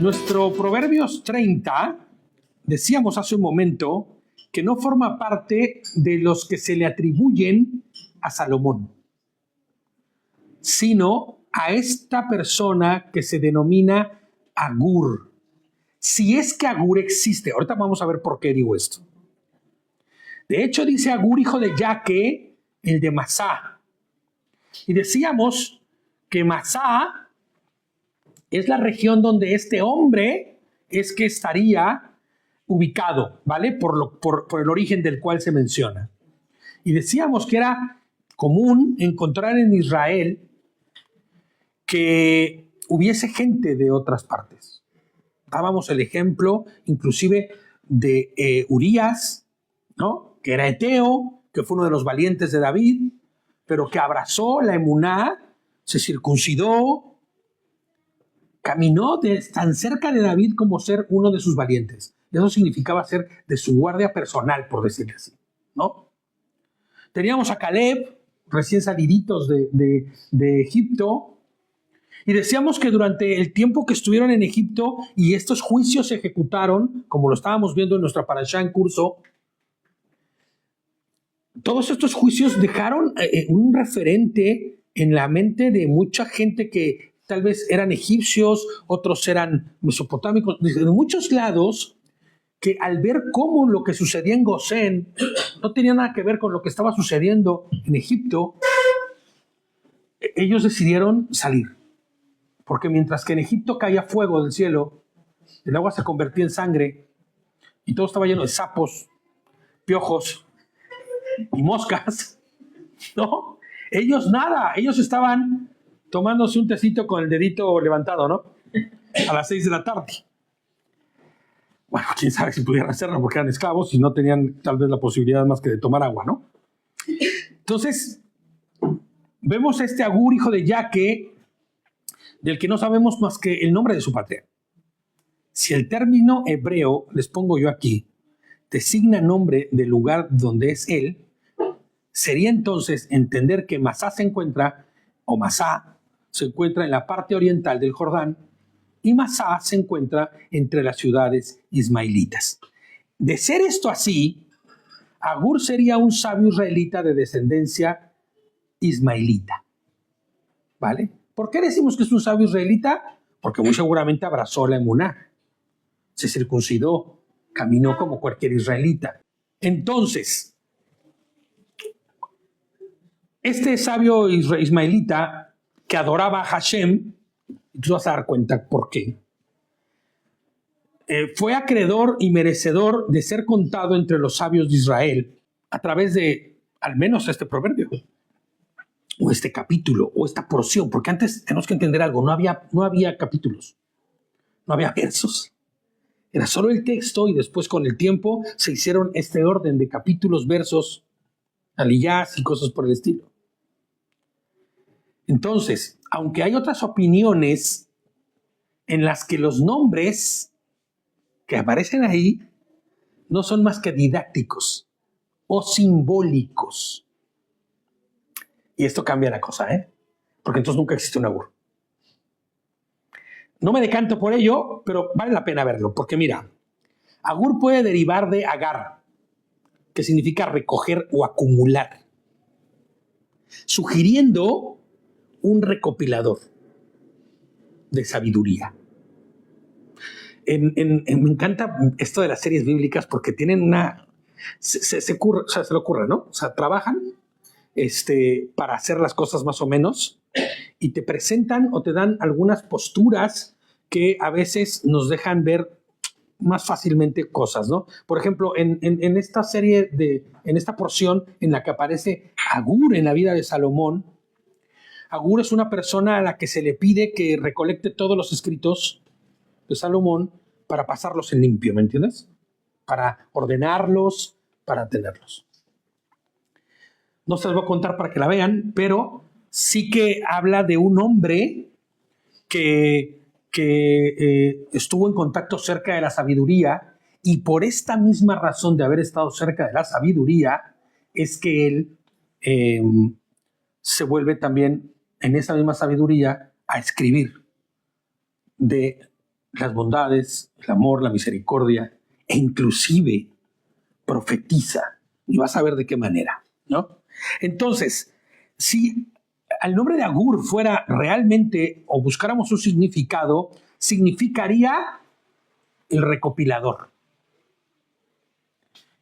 Nuestro Proverbios 30, decíamos hace un momento, que no forma parte de los que se le atribuyen a Salomón, sino a esta persona que se denomina Agur. Si es que Agur existe, ahorita vamos a ver por qué digo esto. De hecho, dice Agur, hijo de Yaque, el de Masá. Y decíamos que Masá es la región donde este hombre es que estaría ubicado, ¿vale? Por el origen del cual se menciona. Y decíamos que era común encontrar en Israel que hubiese gente de otras partes. Dábamos el ejemplo inclusive de Urías, ¿no? Que era eteo, que fue uno de los valientes de David, pero que abrazó la emuná, se circuncidó, caminó tan cerca de David como ser uno de sus valientes. Eso significaba ser de su guardia personal, por decirlo así, ¿no? Teníamos a Caleb, recién saliditos de Egipto, y decíamos que durante el tiempo que estuvieron en Egipto y estos juicios se ejecutaron, como lo estábamos viendo en nuestra parashá en curso, todos estos juicios dejaron un referente en la mente de mucha gente que tal vez eran egipcios, otros eran mesopotámicos, de muchos lados, que al ver cómo lo que sucedía en Gosén no tenía nada que ver con lo que estaba sucediendo en Egipto, ellos decidieron salir. Porque mientras que en Egipto caía fuego del cielo, el agua se convertía en sangre y todo estaba lleno de sapos, piojos y moscas, ¿no? Ellos nada, ellos estaban tomándose un tecito con el dedito levantado, ¿no? A las 6 de la tarde. Bueno, quién sabe si pudieran hacerlo porque eran esclavos y no tenían tal vez la posibilidad más que de tomar agua, ¿no? Entonces, vemos a este Agur, hijo de Yaque, del que no sabemos más que el nombre de su patria. Si el término hebreo, les pongo yo aquí, designa nombre del lugar donde es él, sería entonces entender que Masá se encuentra en la parte oriental del Jordán y Masá se encuentra entre las ciudades ismaelitas. De ser esto así, Agur sería un sabio israelita de descendencia ismaelita. ¿Vale? ¿Por qué decimos que es un sabio israelita? Porque muy seguramente abrazó la emuná, se circuncidó, caminó como cualquier israelita. Entonces, este sabio ismaelita que adoraba a Hashem, tú vas a dar cuenta por qué, fue acreedor y merecedor de ser contado entre los sabios de Israel a través de al menos este proverbio, o este capítulo, o esta porción, porque antes tenemos que entender algo, no había capítulos, no había versos, era solo el texto y después con el tiempo se hicieron este orden de capítulos, versos, aliyás y cosas por el estilo. Entonces, aunque hay otras opiniones en las que los nombres que aparecen ahí no son más que didácticos o simbólicos. Y esto cambia la cosa, porque entonces nunca existe un Agur. No me decanto por ello, pero vale la pena verlo, porque mira, Agur puede derivar de Agar, que significa recoger o acumular, sugiriendo un recopilador de sabiduría. Me encanta esto de las series bíblicas porque tienen se le ocurre, ¿no? O sea, trabajan para hacer las cosas más o menos y te presentan o te dan algunas posturas que a veces nos dejan ver más fácilmente cosas, ¿no? Por ejemplo, en esta serie, en esta porción en la que aparece Agur en la vida de Salomón, Agur es una persona a la que se le pide que recolecte todos los escritos de Salomón para pasarlos en limpio, ¿me entiendes? Para ordenarlos, para tenerlos. No se los voy a contar para que la vean, pero sí que habla de un hombre que estuvo en contacto cerca de la sabiduría y por esta misma razón de haber estado cerca de la sabiduría es que él se vuelve también en esa misma sabiduría a escribir de las bondades, el amor, la misericordia, e inclusive profetiza. Y vas a ver de qué manera, ¿no? Entonces, si el nombre de Agur fuera realmente, o buscáramos un significado, significaría el recopilador,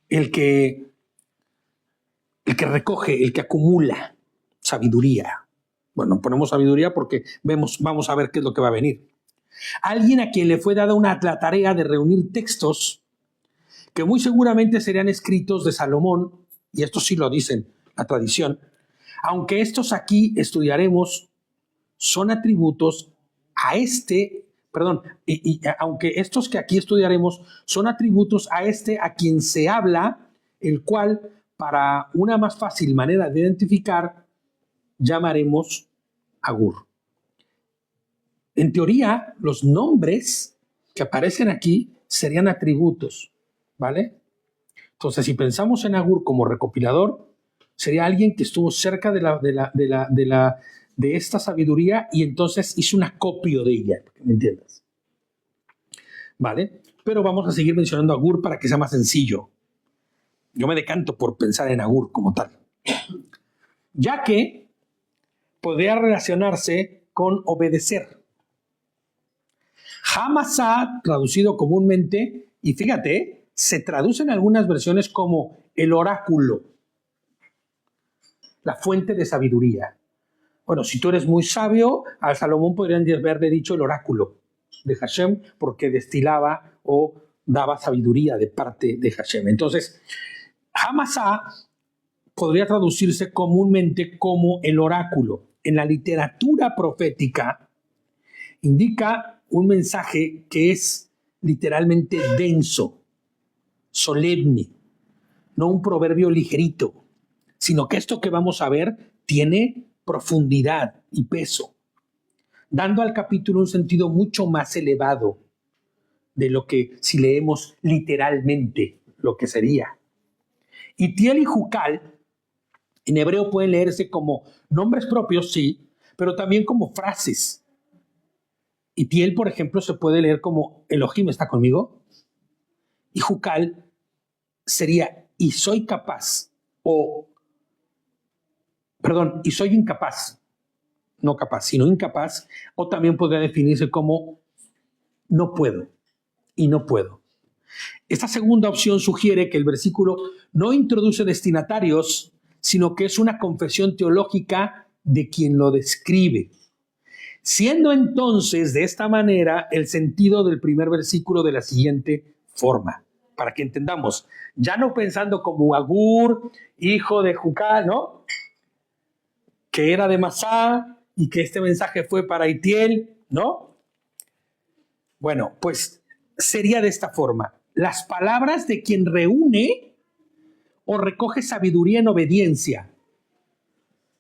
el que recoge, el que acumula sabiduría. Bueno, ponemos sabiduría porque vamos a ver qué es lo que va a venir. Alguien a quien le fue dada la tarea de reunir textos que muy seguramente serían escritos de Salomón, y esto sí lo dicen la tradición, aunque estos aquí estudiaremos son atributos a aunque estos que aquí estudiaremos son atributos a quien se habla, el cual, para una más fácil manera de identificar, llamaremos Agur. En teoría, los nombres que aparecen aquí serían atributos, ¿vale? Entonces, si pensamos en Agur como recopilador, sería alguien que estuvo cerca de esta sabiduría y entonces hizo un acopio de ella, ¿me entiendes? ¿Vale? Pero vamos a seguir mencionando a Agur para que sea más sencillo. Yo me decanto por pensar en Agur como tal, ya que podría relacionarse con obedecer. Hamasá, traducido comúnmente, y fíjate, se traduce en algunas versiones como el oráculo, la fuente de sabiduría. Bueno, si tú eres muy sabio, a Salomón podrían haberle dicho el oráculo de Hashem, porque destilaba o daba sabiduría de parte de Hashem. Entonces, Hamasá podría traducirse comúnmente como el oráculo. En la literatura profética indica un mensaje que es literalmente denso, solemne, no un proverbio ligerito, sino que esto que vamos a ver tiene profundidad y peso, dando al capítulo un sentido mucho más elevado de lo que si leemos literalmente lo que sería. Itiel y Jucal en hebreo pueden leerse como nombres propios, sí, pero también como frases. Itiel, por ejemplo, se puede leer como Elohim está conmigo, y Jucal sería y soy capaz, y soy incapaz, no capaz, sino incapaz, o también podría definirse como no puedo y no puedo. Esta segunda opción sugiere que el versículo no introduce destinatarios, sino que es una confesión teológica de quien lo describe, siendo entonces de esta manera el sentido del primer versículo de la siguiente forma, para que entendamos, ya no pensando como Agur, hijo de Jucal, ¿no?, que era de Masá y que este mensaje fue para Itiel, ¿no? Bueno, pues sería de esta forma: las palabras de quien reúne o recoge sabiduría en obediencia.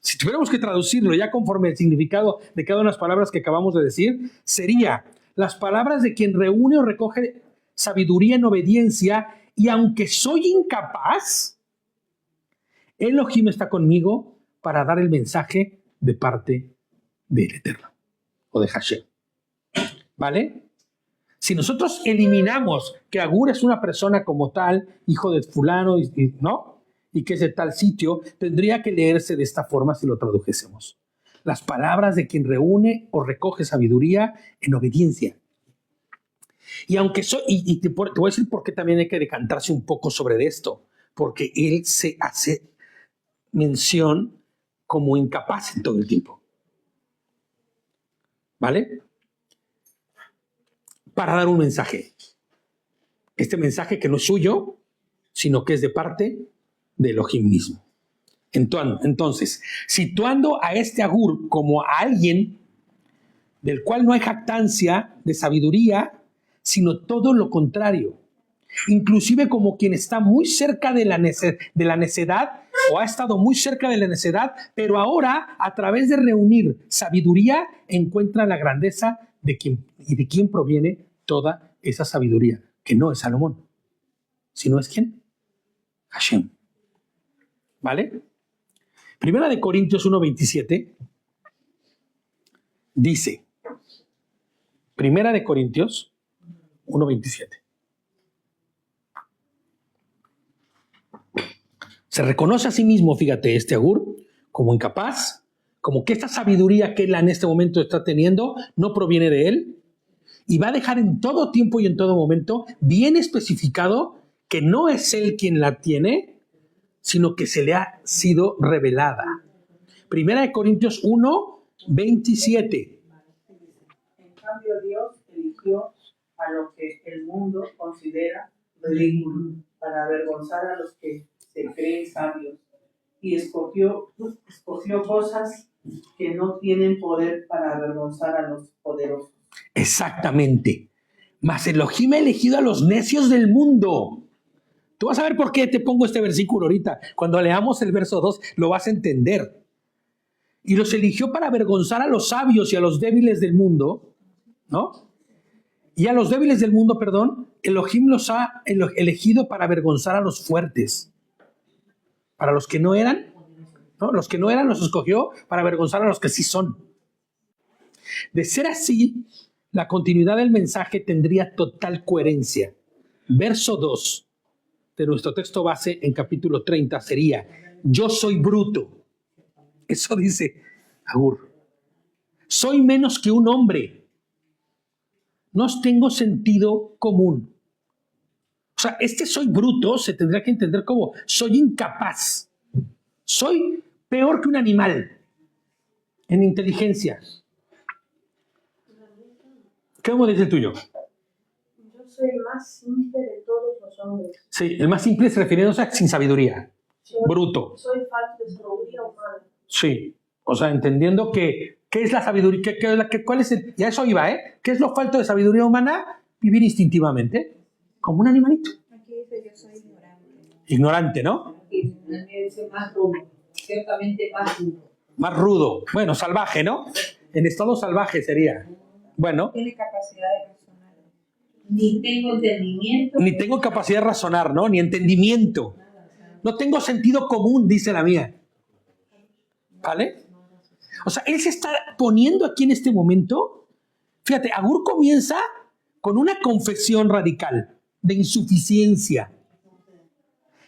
Si tuviéramos que traducirlo ya conforme el significado de cada una de las palabras que acabamos de decir, sería las palabras de quien reúne o recoge sabiduría en obediencia, y aunque soy incapaz, Elohim está conmigo para dar el mensaje de parte del Eterno o de Hashem. ¿Vale? Si nosotros eliminamos que Agur es una persona como tal, hijo de fulano, ¿no?, y que es de tal sitio, tendría que leerse de esta forma si lo tradujésemos: las palabras de quien reúne o recoge sabiduría en obediencia. Y aunque te voy a decir por qué también hay que decantarse un poco sobre esto, porque él se hace mención como incapaz en todo el tiempo. ¿Vale? Para dar un mensaje. Este mensaje que no es suyo, sino que es de parte de Elohim mismo. Entonces, situando a este Agur como a alguien del cual no hay jactancia de sabiduría, sino todo lo contrario, inclusive como quien está muy cerca de la necedad, o ha estado muy cerca de la necedad, pero ahora, a través de reunir sabiduría, encuentra la grandeza de quién proviene toda esa sabiduría, que no es Salomón, sino es ¿quién? Hashem. ¿Vale? Primera de Corintios 1:27 dice, Primera de Corintios 1:27. Se reconoce a sí mismo, fíjate, Agur, como incapaz, como que esta sabiduría que él en este momento está teniendo no proviene de él, y va a dejar en todo tiempo y en todo momento bien especificado que no es él quien la tiene, sino que se le ha sido revelada. Primera de Corintios 1:27. En cambio, Dios eligió a lo que el mundo considera ridículo para avergonzar a los que se creen sabios, y escogió cosas que no tienen poder para avergonzar a los poderosos. Exactamente. Mas Elohim ha elegido a los necios del mundo. Tú vas a ver por qué te pongo este versículo ahorita. Cuando leamos el verso 2 lo vas a entender. Y los eligió para avergonzar a los sabios y a los débiles del mundo, ¿no? Y a los débiles del mundo, perdón, Elohim los ha elegido para avergonzar a los fuertes. Para los que no eran, ¿no? Los que no eran los escogió para avergonzar a los que sí son. De ser así, la continuidad del mensaje tendría total coherencia. Verso 2 de nuestro texto base en capítulo 30 sería: yo soy bruto. Eso dice Agur. Soy menos que un hombre. No tengo sentido común. O sea, soy bruto se tendría que entender como soy incapaz. Soy peor que un animal en inteligencia. ¿Cómo dice el tuyo? Yo soy el más simple de todos los hombres. Sí, el más simple se refiriéndose a sin sabiduría. Bruto. Soy falta de sabiduría humana. Sí, o sea, entendiendo que ¿qué es la sabiduría? ¿Cuál es el? Ya eso iba, ¿eh? ¿Qué es lo falto de sabiduría humana? Vivir instintivamente, como un animalito. Aquí dice yo soy ignorante. Ignorante, ¿no? Y dice más rudo, ciertamente más rudo. Más rudo. Bueno, salvaje, ¿no? En estado salvaje sería. Bueno. Tiene capacidad de razonar. Ni tengo entendimiento. Ni tengo capacidad de razonar, ¿no? Ni entendimiento. No tengo sentido común, dice la mía. ¿Vale? O sea, él se está poniendo aquí en este momento. Fíjate, Agur comienza con una confesión radical de insuficiencia.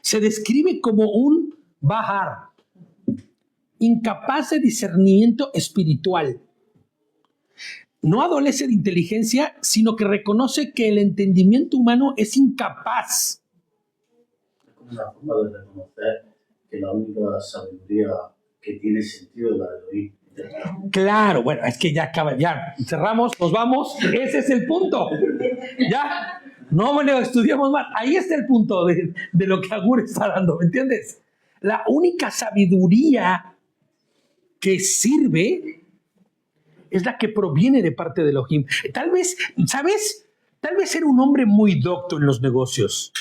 Se describe como un Bahar, incapaz de discernimiento espiritual. No adolece de inteligencia, sino que reconoce que el entendimiento humano es incapaz. Es como una forma de reconocer que la única sabiduría que tiene sentido es la de Elohim. Claro, bueno, es que ya acaba, ya cerramos, nos vamos, ese es el punto. Ya, no lo estudiamos más. Ahí está el punto de lo que Agur está dando, ¿me entiendes? La única sabiduría que sirve es la que proviene de parte de Elohim. Tal vez, ¿sabes? Tal vez era un hombre muy docto en los negocios.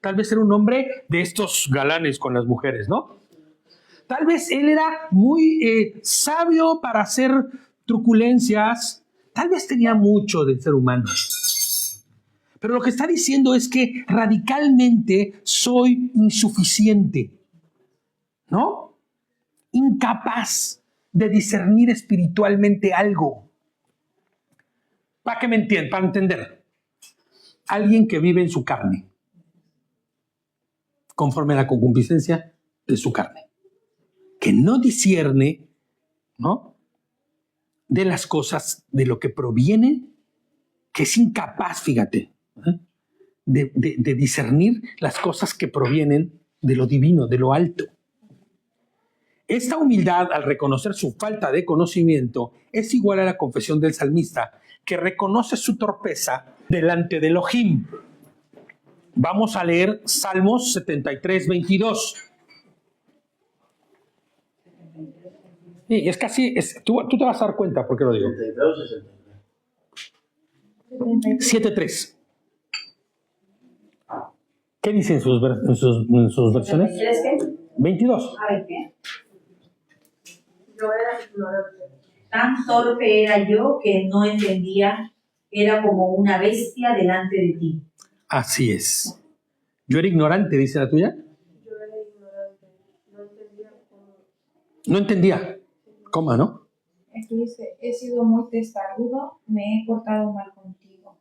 Tal vez era un hombre de estos galanes con las mujeres, ¿no? Tal vez él era muy sabio para hacer truculencias. Tal vez tenía mucho del ser humano. Pero lo que está diciendo es que radicalmente soy insuficiente, ¿no? Incapaz de discernir espiritualmente algo. Para que me entiendan, para entender. Alguien que vive en su carne, conforme a la concupiscencia de su carne, que no discierne, ¿no?, de las cosas, de lo que proviene, que es incapaz, fíjate, de discernir las cosas que provienen de lo divino, de lo alto. Esta humildad, al reconocer su falta de conocimiento, es igual a la confesión del salmista, que reconoce su torpeza delante de Elohim. Vamos a leer Salmos 73:22. Sí, es casi, tú te vas a dar cuenta por qué lo digo. 72 o 63. 7:3. ¿Qué dice en sus versiones? 22. A ver, ¿qué? Yo era ignorante. Tan torpe era yo que no entendía, era como una bestia delante de ti. Así es. Yo era ignorante, dice la tuya. Yo era ignorante. No entendía cómo. No entendía. Coma, ¿no? Aquí dice, he sido muy testarudo, me he portado mal contigo.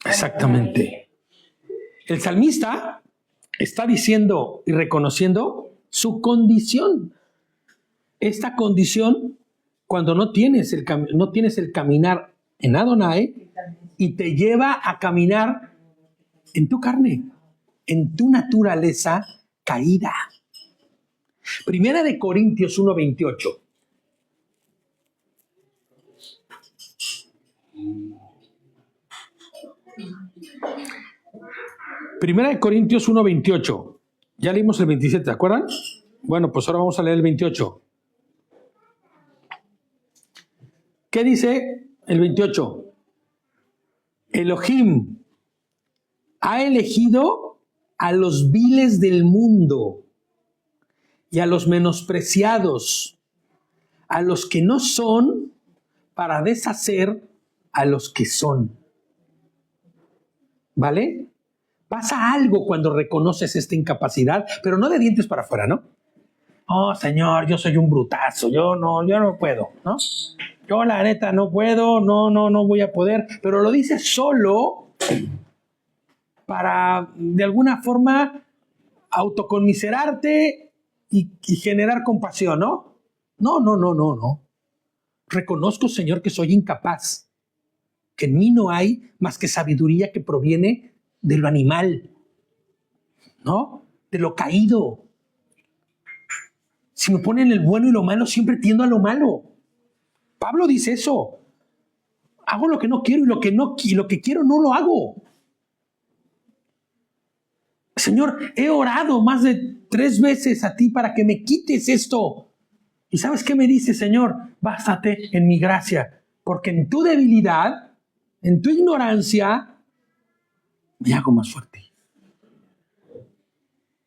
Exactamente. El salmista está diciendo y reconociendo su condición. Esta condición, cuando no tienes el caminar en Adonai y te lleva a caminar en tu carne, en tu naturaleza caída. Primera de Corintios 1:28. Primera de Corintios 1:28. Ya leímos el 27, ¿te acuerdan? Bueno, pues ahora vamos a leer el 28. ¿Qué dice el 28? Elohim ha elegido a los viles del mundo y a los menospreciados, a los que no son, para deshacer a los que son. ¿Vale? Pasa algo cuando reconoces esta incapacidad, pero no de dientes para afuera, ¿no? Oh, Señor, yo soy un brutazo, yo no puedo, ¿no? Yo la neta no puedo, no voy a poder, pero lo dices solo para, de alguna forma, autoconmiserarte y generar compasión, ¿no? No. Reconozco, Señor, que soy incapaz, que en mí no hay más que sabiduría que proviene de lo animal, ¿no? De lo caído. Si me ponen el bueno y lo malo, siempre tiendo a lo malo. Pablo dice eso. Hago lo que no quiero y lo que quiero no lo hago. Señor, he orado más de 3 veces a ti para que me quites esto. ¿Y sabes qué me dice, Señor? Bástate en mi gracia, porque en tu debilidad, en tu ignorancia, me hago más fuerte.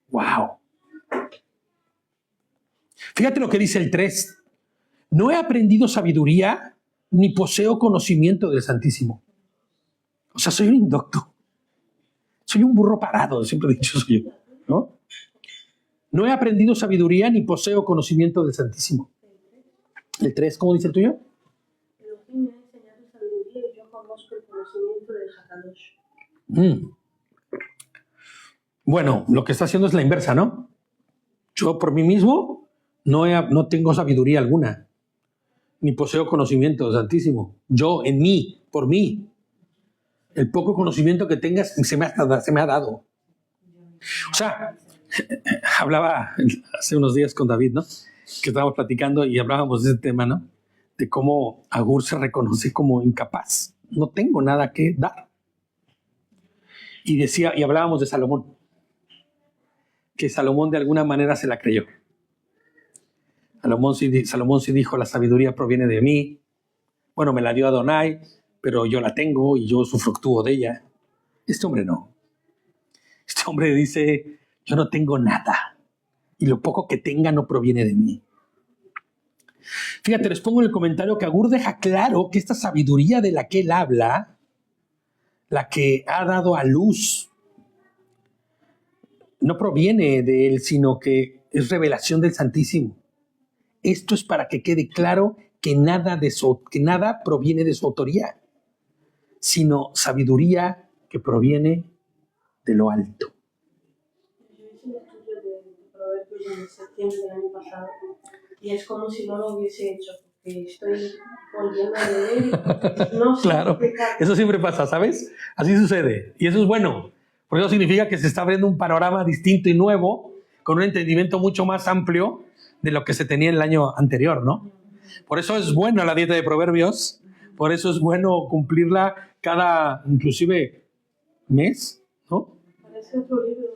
¡Wow! Fíjate lo que dice el 3. No he aprendido sabiduría ni poseo conocimiento del Santísimo. O sea, soy un indocto. Soy un burro parado, siempre he dicho soy yo, ¿no? No he aprendido sabiduría ni poseo conocimiento del Santísimo. El 3, ¿cómo dice el tuyo? Elohim me ha enseñado sabiduría y yo conozco el conocimiento del Hakadosh. Bueno, lo que está haciendo es la inversa, ¿no? Yo por mí mismo no tengo sabiduría alguna, ni poseo conocimiento del Santísimo. Yo, en mí, por mí. El poco conocimiento que tengas se me ha dado. O sea, hablaba hace unos días con David, ¿no? Que estábamos platicando y hablábamos de ese tema, ¿no? De cómo Agur se reconoce como incapaz. No tengo nada que dar. Y hablábamos de Salomón. Que Salomón de alguna manera se la creyó. Salomón sí dijo, la sabiduría proviene de mí. Bueno, me la dio Adonai, pero yo la tengo y yo usufructúo de ella. Este hombre no. Este hombre dice, yo no tengo nada. Y lo poco que tenga no proviene de mí. Fíjate, les pongo en el comentario que Agur deja claro que esta sabiduría de la que él habla, la que ha dado a luz, no proviene de él, sino que es revelación del Santísimo. Esto es para que quede claro que nada proviene de su autoría, sino sabiduría que proviene de lo alto. Yo hice un estudio de Proverbios en septiembre del año pasado y es como si no lo hubiese hecho, porque estoy volviendo a leer. No sé Claro, explicar. eso siempre pasa, ¿sabes? Así sucede. Y eso es bueno, porque eso significa que se está abriendo un panorama distinto y nuevo, con un entendimiento mucho más amplio de lo que se tenía en el año anterior, ¿no? Por eso es bueno la dieta de Proverbios, por eso es bueno cumplirla cada, inclusive, mes, ¿no? Parece otro libro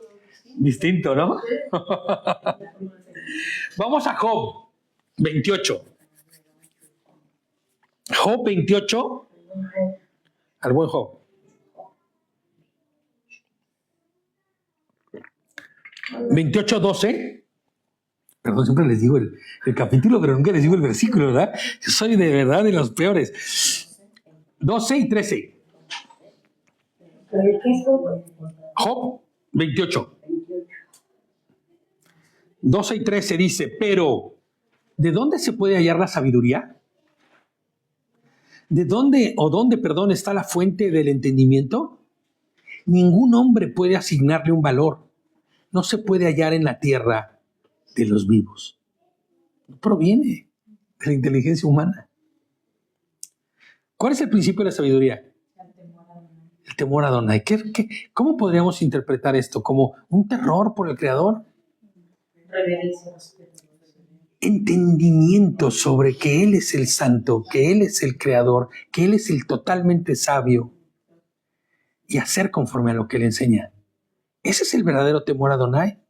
Distinto, ¿no? Vamos a Job 28. Job 28, al buen Job. 28:12. Perdón, siempre les digo el capítulo, pero nunca les digo el versículo, ¿verdad? Yo soy de verdad de los peores. 12 y 13. Job 28. 12 y 13 dice, pero ¿de dónde se puede hallar la sabiduría? ¿Dónde está la fuente del entendimiento? Ningún hombre puede asignarle un valor. No se puede hallar en la tierra de los vivos. No proviene de la inteligencia humana. ¿Cuál es el principio de la sabiduría? El temor a Adonai. ¿Cómo podríamos interpretar esto? ¿Como un terror por el Creador? Reverencia. Entendimiento sobre que Él es el santo, que Él es el creador, que Él es el totalmente sabio, y hacer conforme a lo que Él enseña. Ese es el verdadero temor a Adonai.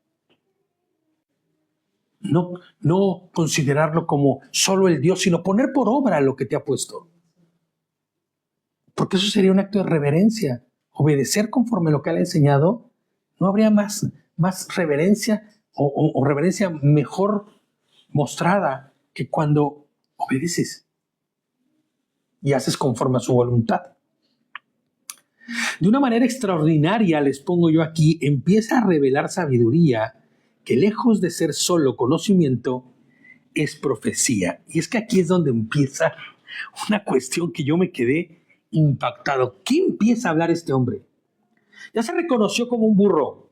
No considerarlo como solo el Dios, sino poner por obra lo que te ha puesto. Porque eso sería un acto de reverencia. Obedecer conforme a lo que Él ha enseñado, no habría más reverencia o reverencia mejor mostrada que cuando obedeces y haces conforme a su voluntad. De una manera extraordinaria, les pongo yo aquí, empieza a revelar sabiduría que lejos de ser solo conocimiento, es profecía. Y es que aquí es donde empieza una cuestión que yo me quedé impactado. ¿Qué empieza a hablar este hombre? Ya se reconoció como un burro,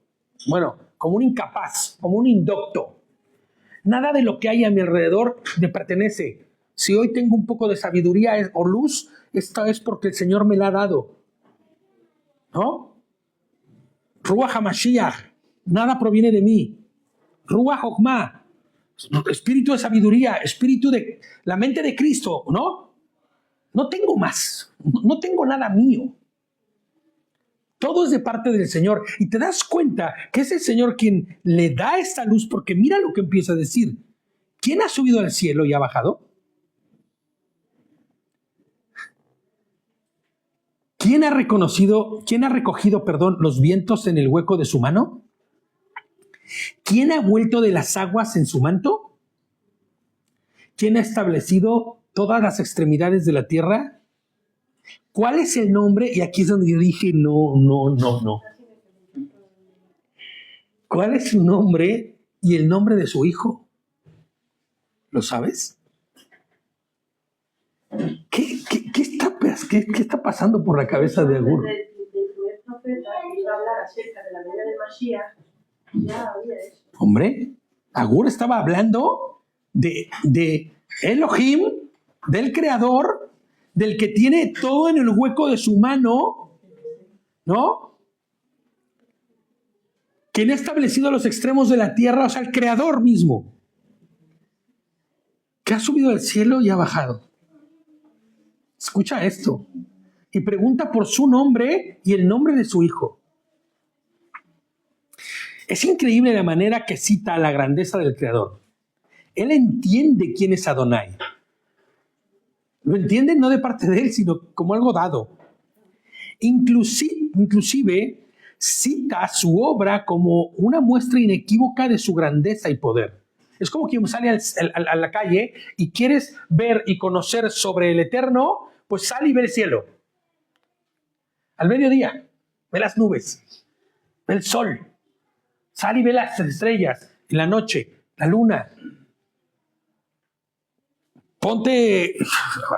bueno, como un incapaz, como un indocto. Nada de lo que hay a mi alrededor me pertenece. Si hoy tengo un poco de sabiduría o luz, esta es porque el Señor me la ha dado. ¿No? Ruach HaMashiach, nada proviene de mí. Ruach Jochma, espíritu de sabiduría, espíritu de la mente de Cristo, ¿no? No tengo más, no tengo nada mío. Todo es de parte del Señor. Y te das cuenta que es el Señor quien le da esta luz, porque mira lo que empieza a decir. ¿Quién ha subido al cielo y ha bajado? ¿Quién ha recogido, los vientos en el hueco de su mano? ¿Quién ha vuelto de las aguas en su manto? ¿Quién ha establecido todas las extremidades de la tierra? ¿Cuál es el nombre? Y aquí es donde yo dije, no. ¿Cuál es su nombre y el nombre de su hijo? ¿Lo sabes? ¿Qué está pasando por la cabeza de Agur? Del primer profeta que iba a hablar acerca de la venida de Mashiach, ya había eso. Hombre, Agur estaba hablando de Elohim, del Creador, del que tiene todo en el hueco de su mano, ¿no? Quien ha establecido los extremos de la tierra, o sea, el Creador mismo, que ha subido al cielo y ha bajado. Escucha esto. Y pregunta por su nombre y el nombre de su hijo. Es increíble la manera que cita la grandeza del Creador. Él entiende quién es Adonai. Lo entiende no de parte de él, sino como algo dado. Inclusive cita su obra como una muestra inequívoca de su grandeza y poder. Es como quien sale a la calle y quieres ver y conocer sobre el Eterno, pues sale y ve el cielo. Al mediodía, ve las nubes, ve el sol, sale y ve las estrellas, en la noche, la luna. Ponte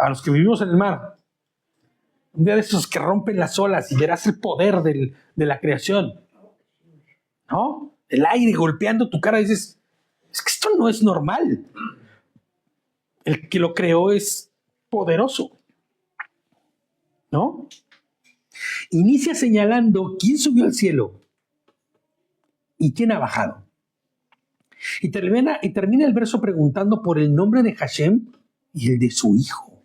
a los que vivimos en el mar, un día de esos que rompen las olas y verás el poder de la creación, ¿no? El aire golpeando tu cara y dices, es que esto no es normal. El que lo creó es poderoso, ¿no? Inicia señalando quién subió al cielo y quién ha bajado. Y termina el verso preguntando por el nombre de Hashem y el de su hijo.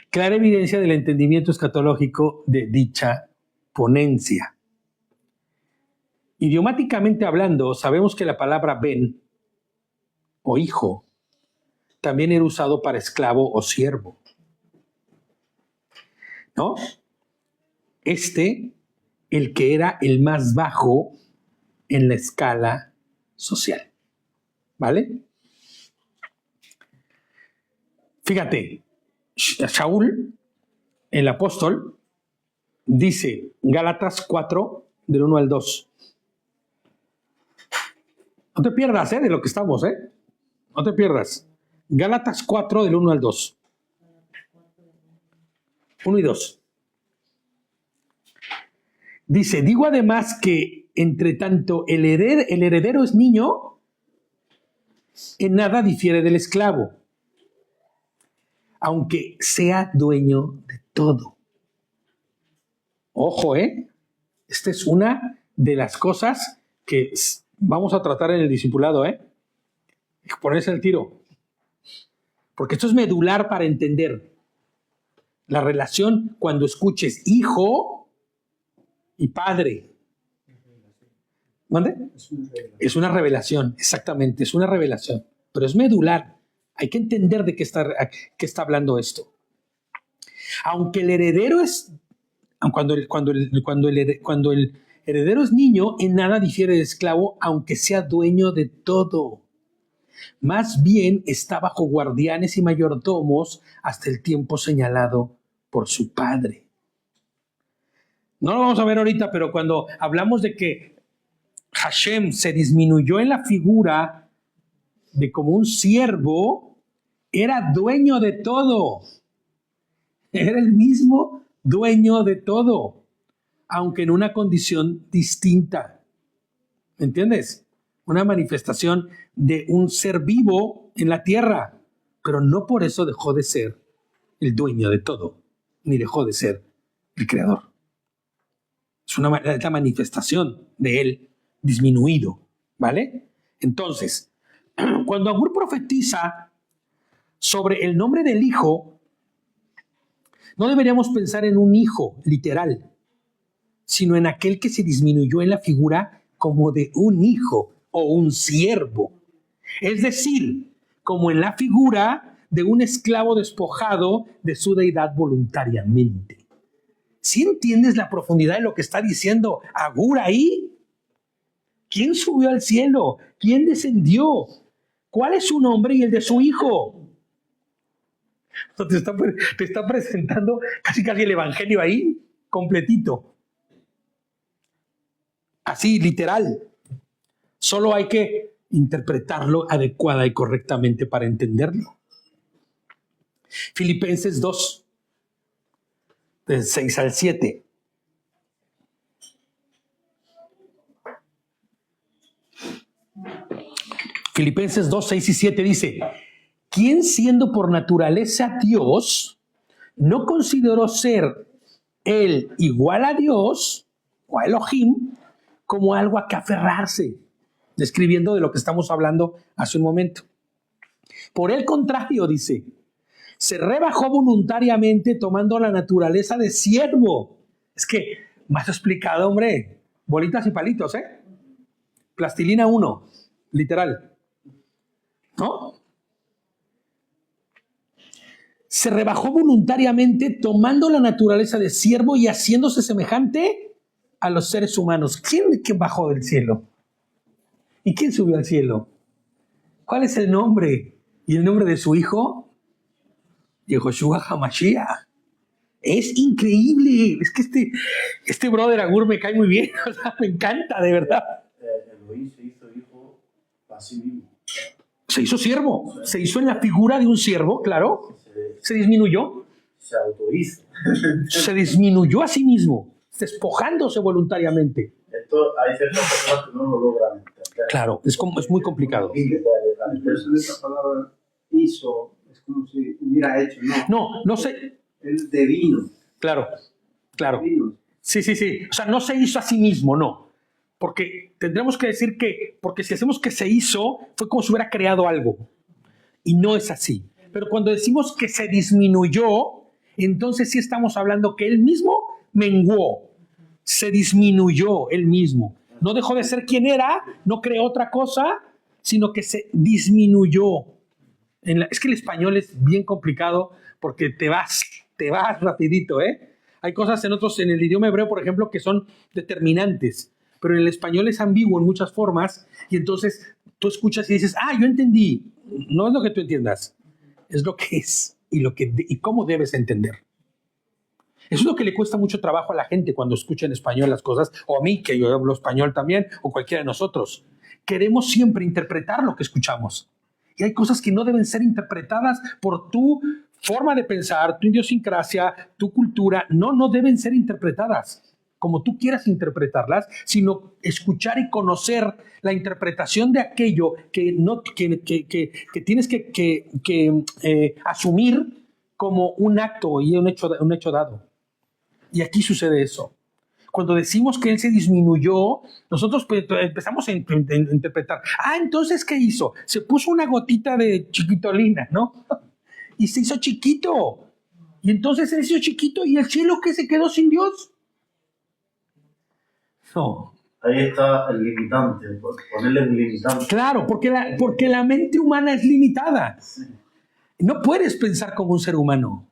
Clara evidencia del entendimiento escatológico de dicha ponencia. Idiomáticamente hablando, sabemos que la palabra ben o hijo también era usado para esclavo o siervo, ¿no? El que era el más bajo en la escala social, ¿vale? Fíjate, Shaul, el apóstol, dice, Gálatas 4, del 1 al 2. No te pierdas, de lo que estamos, no te pierdas. Gálatas 4, del 1 al 2. 1 y 2. Dice, digo además que entre tanto el heredero es niño, en nada difiere del esclavo, aunque sea dueño de todo. Ojo, esta es una de las cosas que vamos a tratar en el discipulado, ponerse el tiro. Porque esto es medular para entender la relación cuando escuches hijo y padre. ¿Mande? Es una revelación, exactamente, es una revelación. Pero es medular. Hay que entender de qué está hablando esto. Aunque el heredero es... Cuando el heredero es niño, en nada difiere de esclavo, aunque sea dueño de todo. Más bien está bajo guardianes y mayordomos hasta el tiempo señalado por su padre. No lo vamos a ver ahorita, pero cuando hablamos de que Hashem se disminuyó en la figura de como un siervo, era dueño de todo. Era el mismo dueño de todo, aunque en una condición distinta. ¿Me entiendes? Una manifestación de un ser vivo en la tierra, pero no por eso dejó de ser el dueño de todo, ni dejó de ser el creador. Es la manifestación de él disminuido, ¿vale? Entonces, cuando Agur profetiza sobre el nombre del Hijo, no deberíamos pensar en un hijo literal, sino en aquel que se disminuyó en la figura como de un hijo o un siervo. Es decir, como en la figura de un esclavo despojado de su deidad voluntariamente. ¿Sí entiendes la profundidad de lo que está diciendo Agur ahí? ¿Quién subió al cielo? ¿Quién descendió? ¿Cuál es su nombre y el de su hijo? Te está presentando casi el evangelio ahí, completito. Así, literal. Solo hay que interpretarlo adecuada y correctamente para entenderlo. Filipenses 2, del 6 al 7. Filipenses 2, 6 y 7 dice: quien siendo por naturaleza Dios, no consideró ser él igual a Dios o a Elohim como algo a que aferrarse, describiendo de lo que estamos hablando hace un momento. Por el contrario, dice, se rebajó voluntariamente tomando la naturaleza de siervo. Es que, más explicado, hombre, bolitas y palitos, Plastilina 1, literal. ¿No? Se rebajó voluntariamente tomando la naturaleza de siervo y haciéndose semejante a los seres humanos. ¿Quién bajó del cielo? ¿Y quién subió al cielo? ¿Cuál es el nombre? ¿Y el nombre de su hijo? Yehoshua HaMashiach. Es increíble. Es que este brother Agur me cae muy bien. O sea, me encanta, de verdad. Elohim se hizo hijo a sí mismo. Se hizo siervo. Se hizo en la figura de un siervo, claro. Se disminuyó. Se autohizo. Se disminuyó a sí mismo, despojándose voluntariamente. Esto hay ciertas personas que no lo logran entender. Claro, es muy complicado. Pero esa palabra hizo es como si hubiera hecho, No sé. El divino. Claro. Divino. Sí. O sea, no se hizo a sí mismo, no. Porque tendremos que decir que, porque si hacemos que se hizo, fue como si hubiera creado algo. Y no es así. Pero cuando decimos que se disminuyó, entonces sí estamos hablando que él mismo menguó. Se disminuyó él mismo. No dejó de ser quien era, no creó otra cosa, sino que se disminuyó. Es que el español es bien complicado porque te vas rapidito, Hay cosas en el idioma hebreo, por ejemplo, que son determinantes, pero en el español es ambiguo en muchas formas y entonces tú escuchas y dices, yo entendí. No es lo que tú entiendas, es lo que es y cómo debes entender. Eso es lo que le cuesta mucho trabajo a la gente cuando escucha en español las cosas, o a mí, que yo hablo español también, o cualquiera de nosotros. Queremos siempre interpretar lo que escuchamos Y hay cosas que no deben ser interpretadas por tu forma de pensar, tu idiosincrasia, tu cultura. No deben ser interpretadas como tú quieras interpretarlas, sino escuchar y conocer la interpretación de aquello que tienes que asumir como un acto y un hecho dado. Y aquí sucede eso. Cuando decimos que él se disminuyó, nosotros empezamos a interpretar. Entonces, ¿qué hizo? Se puso una gotita de chiquitolina, ¿no? Y se hizo chiquito. Y entonces él se hizo chiquito y el cielo que se quedó sin Dios. No. Ahí está el limitante, ponerle un limitante. Claro, porque la mente humana es limitada. No puedes pensar como un ser humano.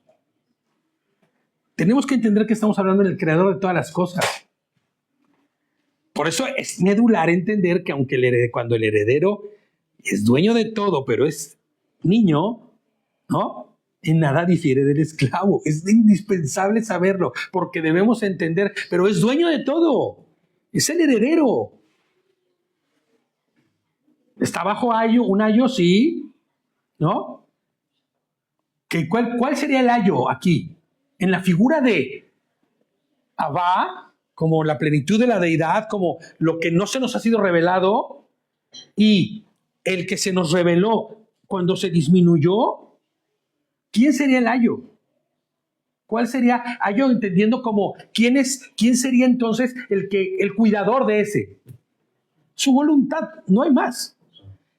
Tenemos que entender que estamos hablando del creador de todas las cosas. Por eso es medular entender que aunque cuando el heredero es dueño de todo, pero es niño, ¿no? En nada difiere del esclavo. Es indispensable saberlo, porque debemos entender, pero es dueño de todo. Es el heredero. Está bajo un ayo, sí, ¿no? ¿Cuál sería el ayo aquí? En la figura de Abba, como la plenitud de la deidad, como lo que no se nos ha sido revelado, y el que se nos reveló cuando se disminuyó, ¿quién sería el ayo? ¿Cuál sería ayo entendiendo como quién sería entonces el cuidador de ese? Su voluntad, no hay más.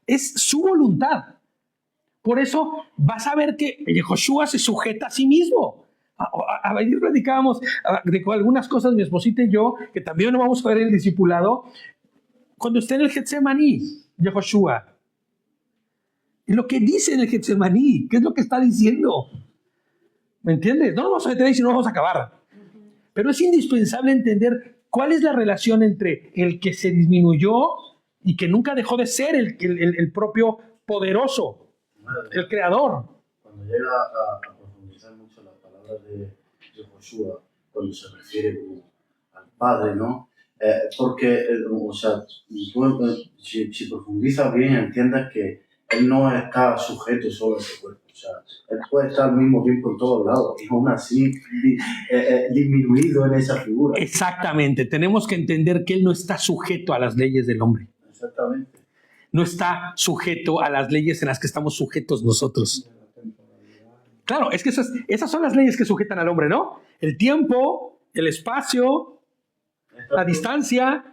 Es su voluntad. Por eso vas a ver que Yehoshua se sujeta a sí mismo. Ayer platicábamos de algunas cosas, mi esposita y yo, que también lo vamos a ver en el discipulado, cuando está en el Getsemaní, Yehoshua. Y lo que dice en el Getsemaní, ¿qué es lo que está diciendo? ¿Me entiendes? No nos vamos a meter ahí si no vamos a acabar. Pero es indispensable entender cuál es la relación entre el que se disminuyó y que nunca dejó de ser el propio poderoso, el creador. Cuando llega a profundizar mucho las palabras de Yehoshua, cuando se refiere al Padre, ¿no? Porque, o sea, si profundizas bien, entiendas que él no está sujeto solo a ese cuerpo. O sea, él puede estar al mismo tiempo en todos lados y aún así disminuido en esa figura. Exactamente. Tenemos que entender que él no está sujeto a las leyes del hombre. Exactamente. No está sujeto a las leyes en las que estamos sujetos nosotros. Claro, es que esas son las leyes que sujetan al hombre, ¿no? El tiempo, el espacio, la distancia,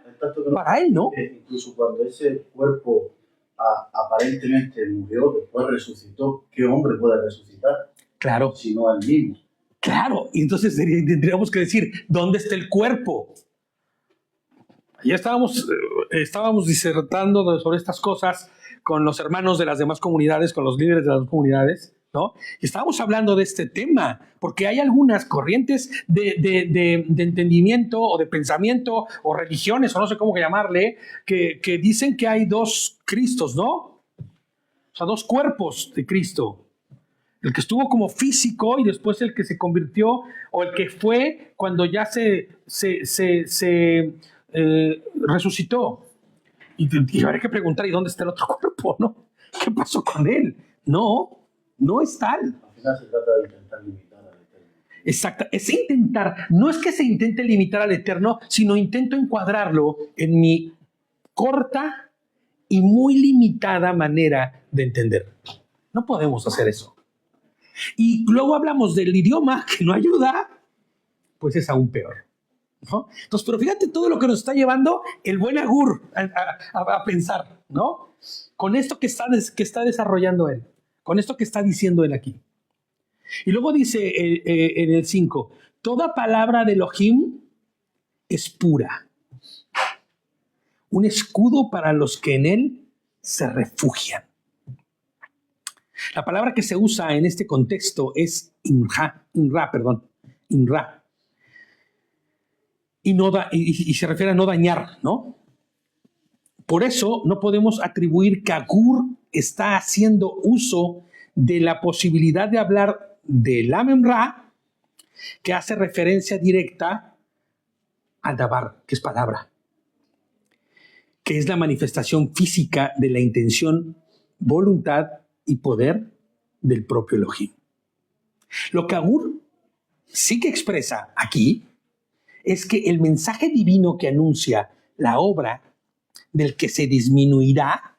para él, ¿no? Incluso cuando ese cuerpo aparentemente murió, después resucitó, ¿qué hombre puede resucitar? Claro. Sino él mismo. Claro, y entonces tendríamos que decir, ¿dónde está el cuerpo? Ya estábamos disertando sobre estas cosas con los hermanos de las demás comunidades, con los líderes de las demás comunidades, ¿no? Y estábamos hablando de este tema, porque hay algunas corrientes de entendimiento o de pensamiento o religiones, o no sé cómo llamarle, que dicen que hay dos Cristos, ¿no? O sea, dos cuerpos de Cristo. El que estuvo como físico y después el que se convirtió, o el que fue cuando ya se resucitó. Y habría que preguntar, ¿y dónde está el otro cuerpo? ¿No? ¿Qué pasó con él? No es tal. Al final se trata de intentar limitar al Eterno. Exacto, es intentar, no es que se intente limitar al Eterno, sino intento encuadrarlo en mi corta y muy limitada manera de entender. No podemos hacer eso. Y luego hablamos del idioma que no ayuda, pues es aún peor, ¿no? Entonces, pero fíjate todo lo que nos está llevando el buen Agur a pensar, ¿no? Con esto que está desarrollando él, con esto que está diciendo él aquí. Y luego dice en el 5, toda palabra de Elohim es pura, un escudo para los que en él se refugian. La palabra que se usa en este contexto es inra. Y se refiere a no dañar, ¿no? Por eso no podemos atribuir que Agur está haciendo uso de la posibilidad de hablar del Amen-Ra, que hace referencia directa al Dabar, que es palabra, que es la manifestación física de la intención, voluntad y poder del propio Elohim. Lo que Agur sí que expresa aquí es que el mensaje divino que anuncia la obra del que se disminuirá,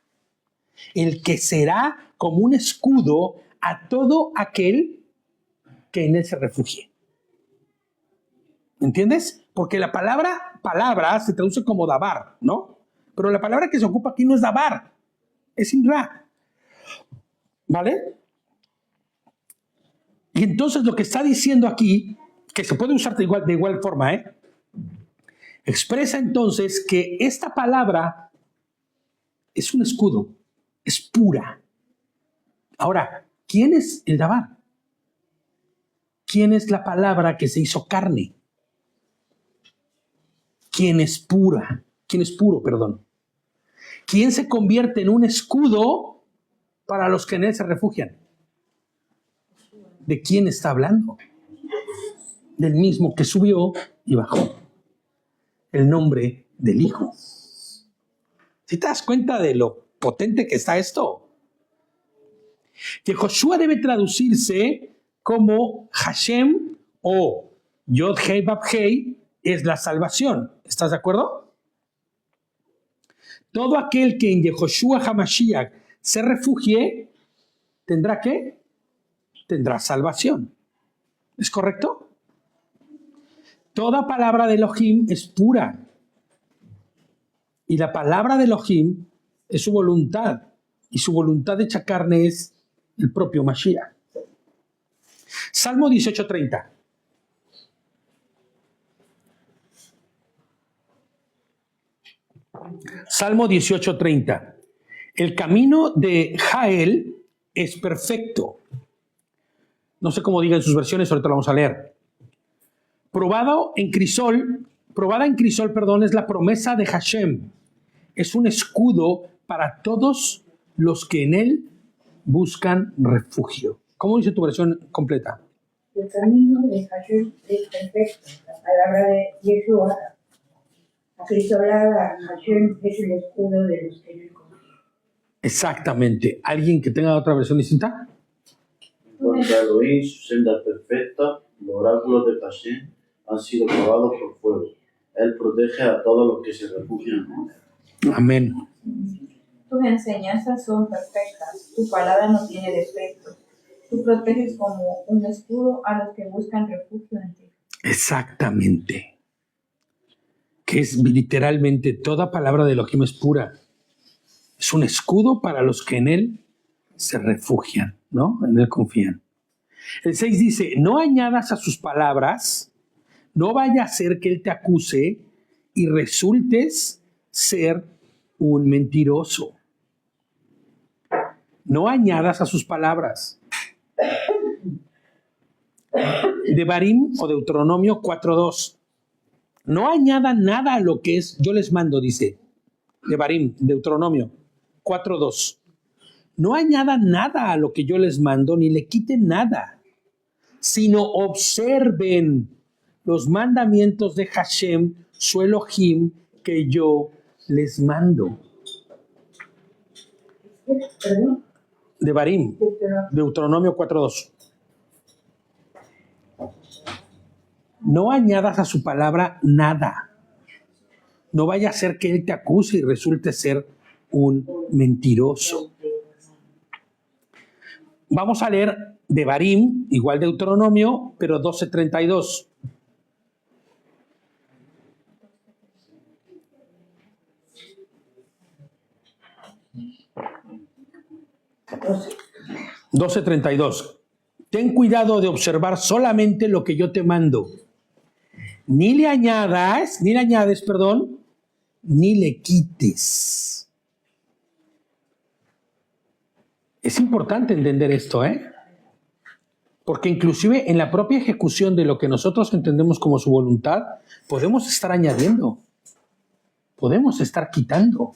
el que será como un escudo a todo aquel que en él se refugie. ¿Entiendes? Porque la palabra se traduce como dabar, ¿no? Pero la palabra que se ocupa aquí no es dabar, es imra. ¿Vale? Y entonces lo que está diciendo aquí, que se puede usar de igual forma, expresa entonces que esta palabra es un escudo, es pura. Ahora, ¿quién es el dabar? ¿Quién es la palabra que se hizo carne? ¿Quién es pura? ¿Quién es puro, perdón? ¿Quién se convierte en un escudo para los que en él se refugian? ¿De quién está hablando? Del mismo que subió y bajó. El nombre del Hijo. ¿Sí te das cuenta de lo potente que está esto? Que Joshua debe traducirse como Hashem o Yod Hei Vav Hei es la salvación. ¿Estás de acuerdo? Todo aquel que en Yehoshua HaMashiach se refugie, ¿tendrá qué? Tendrá salvación. ¿Es correcto? Toda palabra de Elohim es pura. Y la palabra de Elohim es su voluntad. Y su voluntad hecha carne es el propio Mashiach. Salmo 18:30. Salmo 18:30. El camino de Jael es perfecto. No sé cómo diga en sus versiones, ahorita lo vamos a leer. Probada en crisol, es la promesa de Hashem. Es un escudo para todos los que en él buscan refugio. ¿Cómo dice tu versión completa? El camino de Hashem es perfecto. La palabra de Yeshua, acrisolada, Hashem es el escudo de los que en él confían. Exactamente. ¿Alguien que tenga otra versión distinta? En cuanto a Elohim, su senda perfecta, los oráculos de Hashem han sido probados por fuego. Él protege a todos los que se refugian en él. Amén. Tus enseñanzas son perfectas, tu palabra no tiene defectos. Tú proteges como un escudo a los que buscan refugio en ti. Exactamente. Que es literalmente toda palabra de Elohim es pura. Es un escudo para los que en él se refugian, ¿no? En él confían. El 6 dice, no añadas a sus palabras, no vaya a ser que él te acuse y resultes ser un mentiroso. No añadas a sus palabras. Devarim o Deuteronomio 4:2. No añadan nada a lo que es, yo les mando, dice Devarim, Deuteronomio 4:2. No añadan nada a lo que yo les mando, ni le quiten nada, sino observen los mandamientos de Hashem, su Elohim, que yo les mando. ¿Perdón? Devarim, Deuteronomio 4:2. No añadas a su palabra nada. No vaya a ser que él te acuse y resulte ser un mentiroso. Vamos a leer Devarim, igual Deuteronomio, pero 12:32. $12:32. Ten cuidado de observar solamente lo que yo te mando. Ni le añades, ni le quites. Es importante entender esto, porque inclusive en la propia ejecución de lo que nosotros entendemos como su voluntad, podemos estar añadiendo, podemos estar quitando,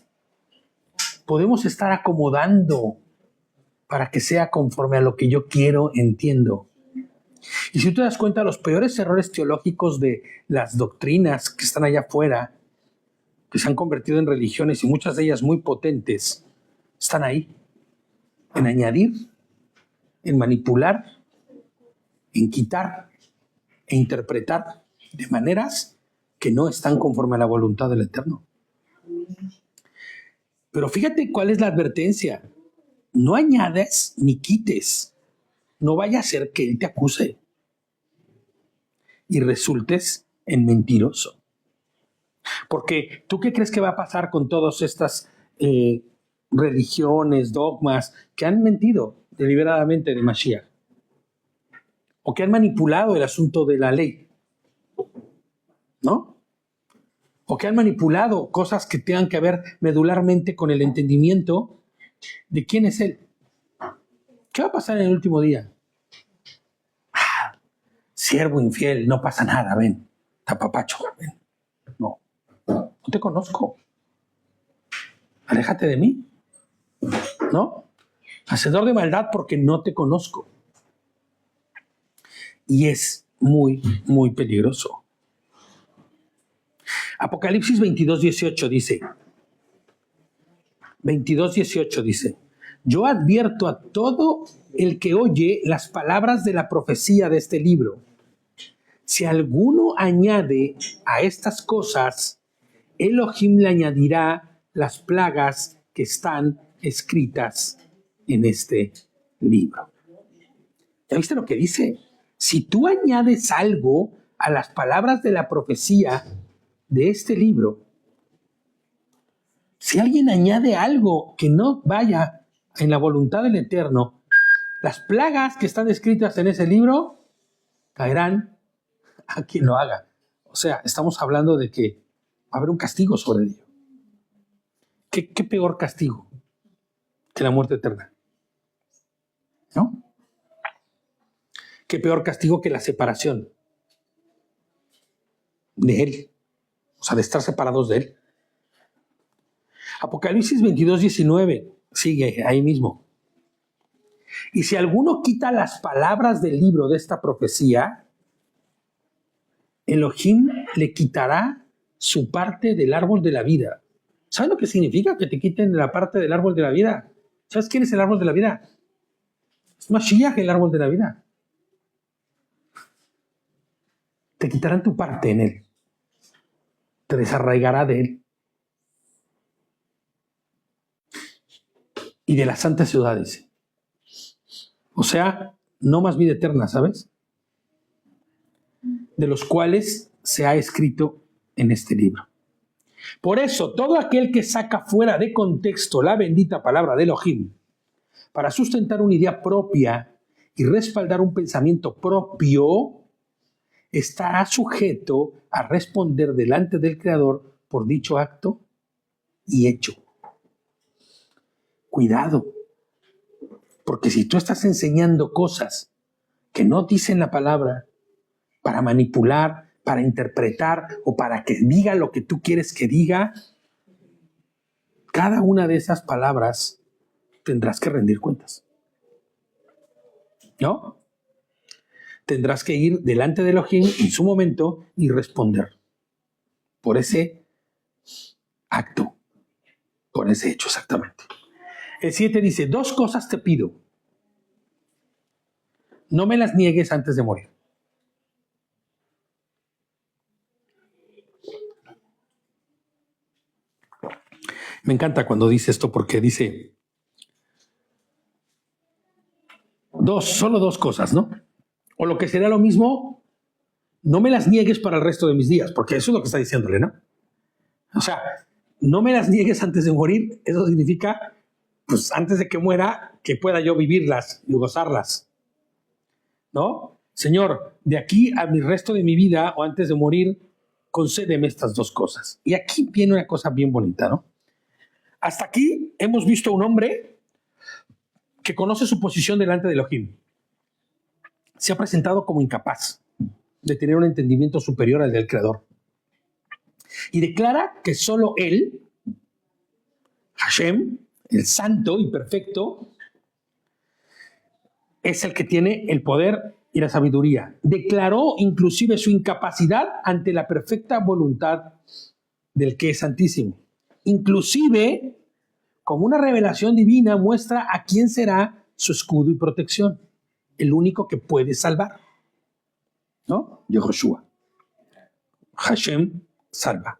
podemos estar acomodando para que sea conforme a lo que yo quiero, entiendo. Y si tú te das cuenta, los peores errores teológicos de las doctrinas que están allá afuera, que se han convertido en religiones y muchas de ellas muy potentes, están ahí. en añadir, en manipular, en quitar e interpretar de maneras que no están conforme a la voluntad del Eterno. Pero fíjate cuál es la advertencia. No añades ni quites. No vaya a ser que Él te acuse y resultes en mentiroso. Porque ¿tú qué crees que va a pasar con todas estas religiones, dogmas que han mentido deliberadamente de Mashiach? O que han manipulado el asunto de la ley, ¿no? O que han manipulado cosas que tengan que ver medularmente con el entendimiento de quién es Él. ¿Qué va a pasar en el último día? Siervo infiel, no pasa nada, ven, tapapacho, ven. No te conozco. Aléjate de mí, ¿no? Hacedor de maldad porque no te conozco. Y es muy, muy peligroso. Apocalipsis 22:18 dice, 22:18 dice, yo advierto a todo el que oye las palabras de la profecía de este libro. Si alguno añade a estas cosas, Elohim le añadirá las plagas que están escritas en este libro. ¿Ya viste lo que dice? Si tú añades algo a las palabras de la profecía de este libro, si alguien añade algo que no vaya en la voluntad del Eterno, las plagas que están escritas en ese libro caerán a quien lo haga. O sea, estamos hablando de que va a haber un castigo sobre ello. ¿Qué peor castigo que la muerte eterna? ¿No? ¿Qué peor castigo que la separación de Él? O sea, de estar separados de Él. Apocalipsis 22:19 sigue ahí mismo. Y si alguno quita las palabras del libro de esta profecía, Elohim le quitará su parte del árbol de la vida. ¿Sabes lo que significa que te quiten la parte del árbol de la vida? ¿Sabes quién es el árbol de la vida? Es Mashiach, el árbol de la vida. Te quitarán tu parte en él. Te desarraigará de él. Y de la santa ciudad, dice. O sea, no más vida eterna, ¿sabes? De los cuales se ha escrito en este libro. Por eso, todo aquel que saca fuera de contexto la bendita palabra de Elohim para sustentar una idea propia y respaldar un pensamiento propio, estará sujeto a responder delante del Creador por dicho acto y hecho. Cuidado, porque si tú estás enseñando cosas que no dicen la palabra para manipular, para interpretar o para que diga lo que tú quieres que diga, cada una de esas palabras tendrás que rendir cuentas. ¿No? Tendrás que ir delante de Elohim en su momento y responder por ese acto, por ese hecho exactamente. El 7 dice, 2 cosas te pido. No me las niegues antes de morir. Me encanta cuando dice esto porque dice solo 2 cosas, ¿no? O lo que sería lo mismo, no me las niegues para el resto de mis días, porque eso es lo que está diciéndole, ¿no? O sea, no me las niegues antes de morir, eso significa, pues antes de que muera, que pueda yo vivirlas y gozarlas, ¿no? Señor, de aquí a mi resto de mi vida o antes de morir, concédeme estas 2 cosas. Y aquí viene una cosa bien bonita, ¿no? Hasta aquí hemos visto a un hombre que conoce su posición delante de Elohim. Se ha presentado como incapaz de tener un entendimiento superior al del Creador. Y declara que solo Él, Hashem, el santo y perfecto, es el que tiene el poder y la sabiduría. Declaró inclusive su incapacidad ante la perfecta voluntad del que es santísimo. Inclusive como una revelación divina, muestra a quién será su escudo y protección, el único que puede salvar, ¿no? Yehoshua. Hashem salva.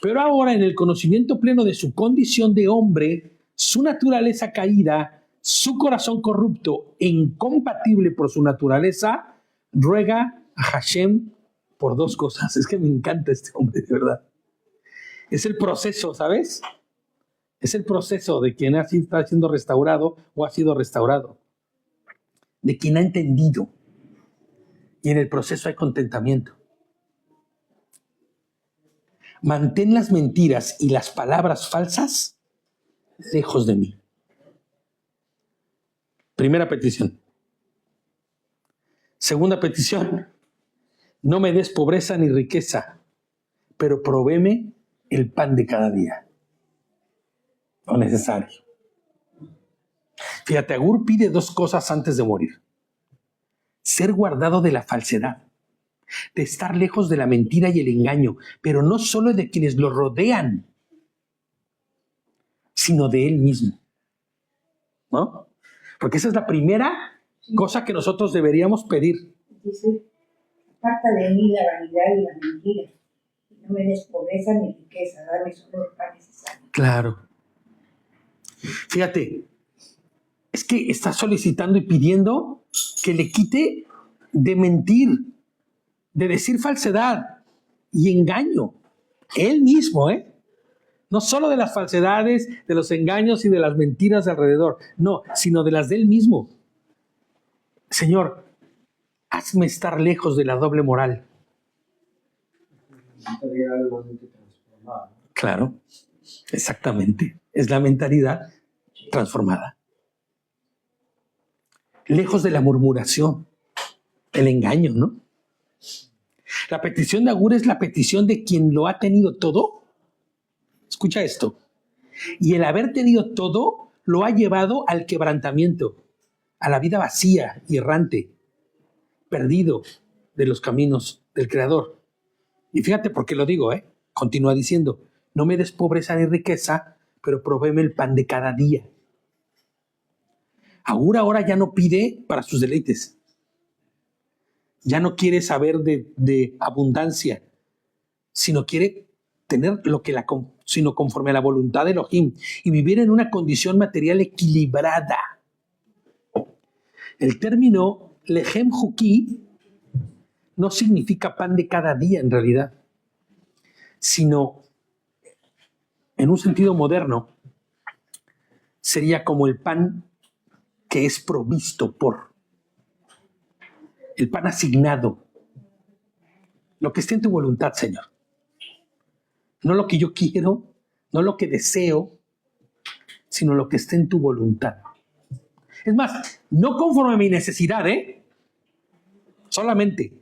Pero ahora, en el conocimiento pleno de su condición de hombre, su naturaleza caída, su corazón corrupto e incompatible por su naturaleza, ruega a Hashem por dos cosas. Es que me encanta este hombre, de verdad. Es el proceso, ¿sabes? Es el proceso de quien está siendo restaurado o ha sido restaurado. De quien ha entendido. Y en el proceso hay contentamiento. Mantén las mentiras y las palabras falsas lejos de mí. Primera petición. Segunda petición. No me des pobreza ni riqueza, pero provéeme el pan de cada día. Lo necesario. Fíjate, Agur pide dos cosas antes de morir. Ser guardado de la falsedad, de estar lejos de la mentira y el engaño, pero no solo de quienes lo rodean, sino de él mismo. ¿No? Porque esa es la primera cosa que nosotros deberíamos pedir. Dice, aparta de mí la vanidad y la mentira. No me des pobreza ni riqueza, dame solo el pan necesario. Claro. Fíjate, es que está solicitando y pidiendo que le quite de mentir, de decir falsedad y engaño. Él mismo, ¿eh? No solo de las falsedades, de los engaños y de las mentiras de alrededor, no, sino de las de él mismo. Señor, hazme estar lejos de la doble moral. Mentalidad igualmente transformada. Claro, exactamente. Es la mentalidad transformada. Lejos de la murmuración, el engaño, ¿no? La petición de Agur es la petición de quien lo ha tenido todo. Escucha esto. Y el haber tenido todo lo ha llevado al quebrantamiento, a la vida vacía y errante, perdido de los caminos del Creador. Y fíjate por qué lo digo, ¿eh? Continúa diciendo, no me des pobreza ni riqueza, pero provéeme el pan de cada día. Agur ahora ya no pide para sus deleites. Ya no quiere saber de abundancia, sino quiere tener sino conforme a la voluntad de Elohim y vivir en una condición material equilibrada. El término lehem juki no significa pan de cada día en realidad, sino en un sentido moderno sería como el pan que es provisto por, el pan asignado, lo que esté en tu voluntad, Señor. No lo que yo quiero, no lo que deseo, sino lo que esté en tu voluntad. Es más, no conforme a mi necesidad, solamente.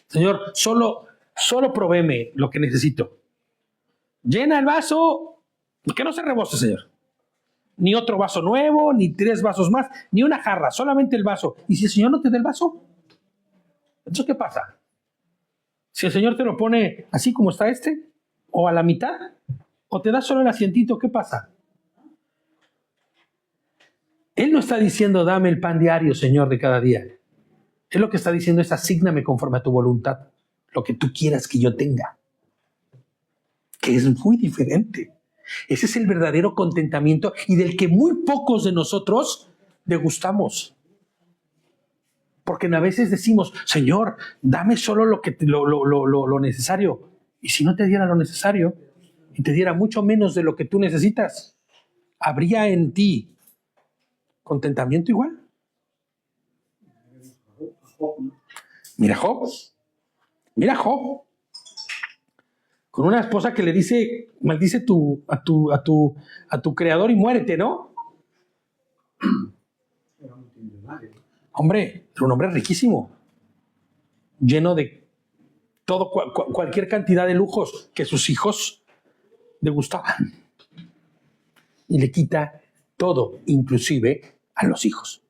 Señor, solo provéeme lo que necesito. Llena el vaso, que no se rebose, Señor. Ni otro vaso nuevo, ni 3 vasos más, ni una jarra, solamente el vaso. ¿Y si el Señor no te da el vaso? ¿Entonces qué pasa? Si el Señor te lo pone así como está o a la mitad, o te da solo el asientito, ¿qué pasa? Él no está diciendo, dame el pan diario, Señor, de cada día. Él lo que está diciendo es, asígname conforme a tu voluntad, lo que tú quieras que yo tenga. Que es muy diferente. Ese es el verdadero contentamiento y del que muy pocos de nosotros degustamos. Porque a veces decimos, Señor, dame solo lo necesario. Y si no te diera lo necesario y te diera mucho menos de lo que tú necesitas, ¿habría en ti contentamiento igual? Mira Job. Mira Job. Con una esposa que le dice, maldice a tu creador y muérete, ¿no? Hombre, era un hombre riquísimo, lleno de todo, cualquier cantidad de lujos que sus hijos le gustaban. Y le quita todo, inclusive a los hijos.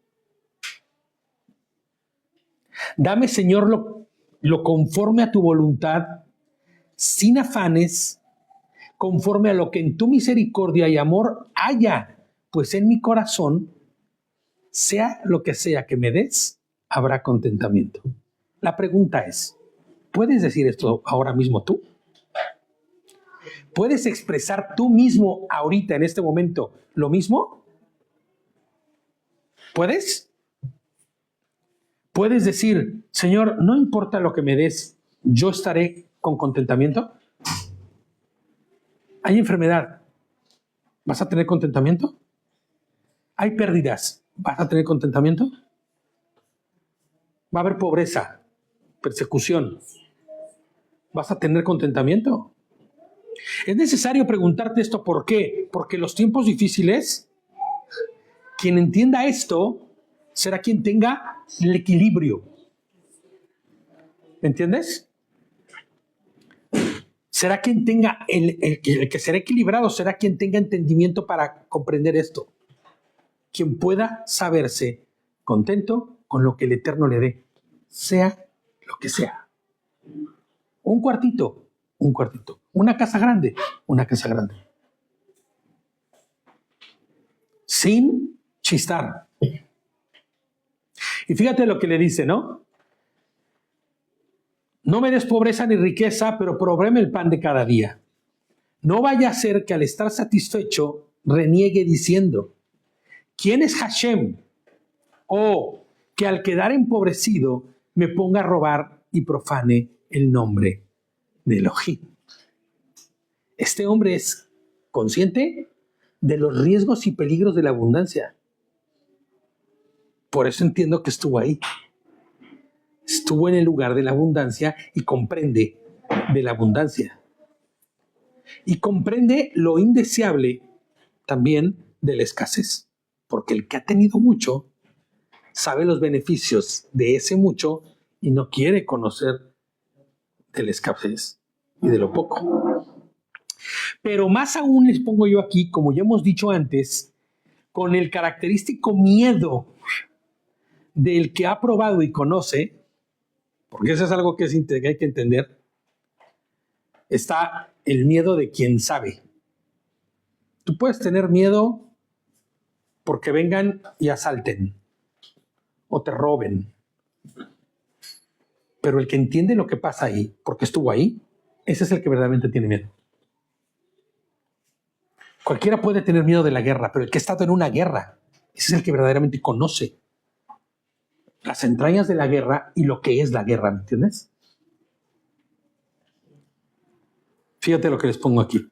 Dame, Señor, lo conforme a tu voluntad, sin afanes, conforme a lo que en tu misericordia y amor haya, pues en mi corazón, sea lo que sea que me des, habrá contentamiento. La pregunta es, ¿puedes decir esto ahora mismo tú? ¿Puedes expresar tú mismo ahorita, en este momento, lo mismo? ¿Puedes? ¿Puedes decir, Señor, no importa lo que me des, yo estaré con contentamiento? Hay enfermedad, ¿vas a tener contentamiento? Hay pérdidas, ¿vas a tener contentamiento? Va a haber pobreza, persecución, ¿vas a tener contentamiento? Es necesario preguntarte esto, ¿por qué? Porque los tiempos difíciles, quien entienda esto, será quien tenga el equilibrio. ¿Me entiendes? Será quien tenga, el que será equilibrado, será quien tenga entendimiento para comprender esto. Quien pueda saberse contento con lo que el Eterno le dé, sea lo que sea. Un cuartito. Una casa grande. Sin chistar. Y fíjate lo que le dice, ¿no? No me des pobreza ni riqueza, pero provéeme el pan de cada día. No vaya a ser que al estar satisfecho reniegue diciendo, ¿quién es Hashem? O que al quedar empobrecido me ponga a robar y profane el nombre de Elohim. Este hombre es consciente de los riesgos y peligros de la abundancia. Por eso entiendo que estuvo ahí. Estuvo en el lugar de la abundancia y comprende de la abundancia. Y comprende lo indeseable también de la escasez. Porque el que ha tenido mucho sabe los beneficios de ese mucho y no quiere conocer de la escasez y de lo poco. Pero más aún les pongo yo aquí, como ya hemos dicho antes, con el característico miedo del que ha probado y conoce, porque eso es algo que hay que entender, está el miedo de quien sabe. Tú puedes tener miedo porque vengan y asalten o te roben, pero el que entiende lo que pasa ahí, porque estuvo ahí, ese es el que verdaderamente tiene miedo. Cualquiera puede tener miedo de la guerra, pero el que ha estado en una guerra, ese es el que verdaderamente conoce las entrañas de la guerra y lo que es la guerra, ¿me entiendes? Fíjate lo que les pongo aquí.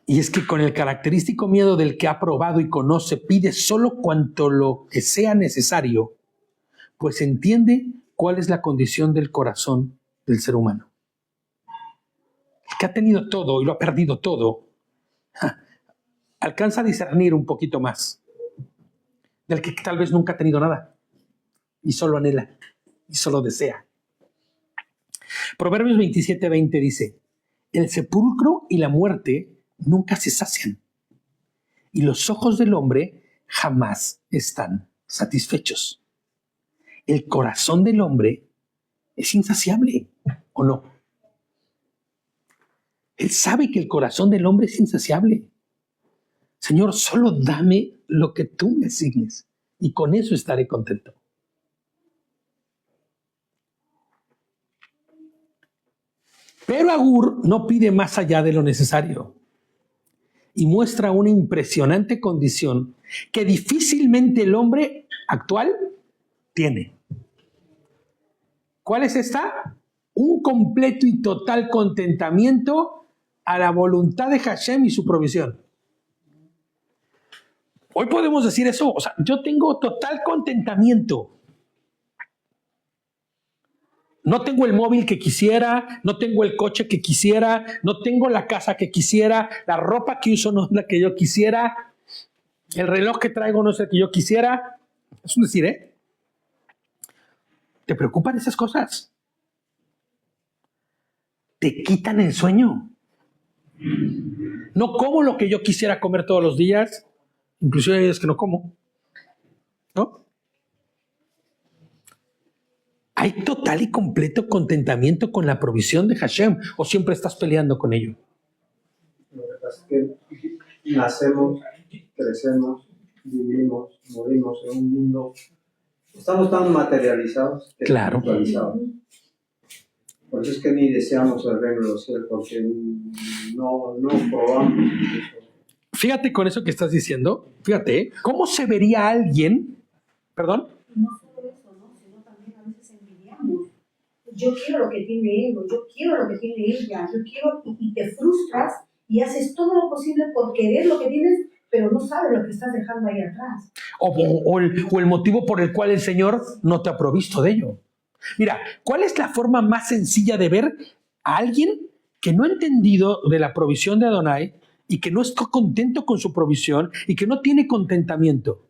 Y es que con el característico miedo del que ha probado y conoce, pide solo cuanto lo que sea necesario, pues entiende cuál es la condición del corazón del ser humano. El que ha tenido todo y lo ha perdido todo, alcanza a discernir un poquito más del que tal vez nunca ha tenido nada y solo anhela y solo desea. Proverbios 27:20 dice, el sepulcro y la muerte nunca se sacian y los ojos del hombre jamás están satisfechos. El corazón del hombre es insaciable, ¿o no? Él sabe que el corazón del hombre es insaciable. Señor, solo dame lo que tú me asignes y con eso estaré contento. Pero Agur no pide más allá de lo necesario y muestra una impresionante condición que difícilmente el hombre actual tiene. ¿Cuál es esta? Un completo y total contentamiento a la voluntad de Hashem y su provisión. Hoy podemos decir eso, o sea, yo tengo total contentamiento. No tengo el móvil que quisiera, no tengo el coche que quisiera, no tengo la casa que quisiera, la ropa que uso no es la que yo quisiera, el reloj que traigo no es el que yo quisiera. Es un decir, ¿eh? ¿Te preocupan esas cosas? Te quitan el sueño. No como lo que yo quisiera comer todos los días, inclusive hay días que no como, ¿no? ¿Hay total y completo contentamiento con la provisión de Hashem o siempre estás peleando con ello? cosas que nacemos, crecemos, vivimos, morimos en un mundo. Estamos tan materializados que Claro. espiritualizados. Por eso es que ni deseamos el reino de los cielos, porque no probamos eso. Fíjate con eso que estás diciendo, fíjate, ¿eh? ¿Cómo se vería alguien, perdón? No solo eso, ¿no? Sino también a veces envidiamos. Yo quiero lo que tiene él, o yo quiero lo que tiene ella, yo quiero, y te frustras y haces todo lo posible por querer lo que tienes, pero no sabes lo que estás dejando ahí atrás. O el motivo por el cual el Señor no te ha provisto de ello. Mira, ¿cuál es la forma más sencilla de ver a alguien que no ha entendido de la provisión de Adonai y que no está contento con su provisión y que no tiene contentamiento?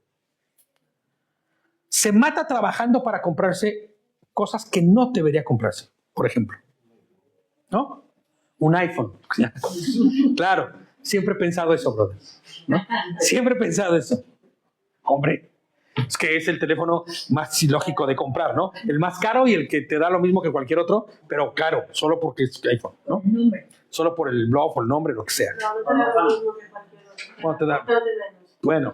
Se mata trabajando para comprarse cosas que no debería comprarse, por ejemplo. ¿No? Un iPhone. Claro, siempre he pensado eso, brother. ¿No? Siempre he pensado eso. Hombre, es que es el teléfono más ilógico de comprar, ¿no? El más caro y el que te da lo mismo que cualquier otro, pero caro, solo porque es iPhone, ¿no? Solo por el bluff o el nombre, lo que sea. No, no te da lo mismo que cualquier otro. ¿Cuánto te da? No te da menos. Bueno.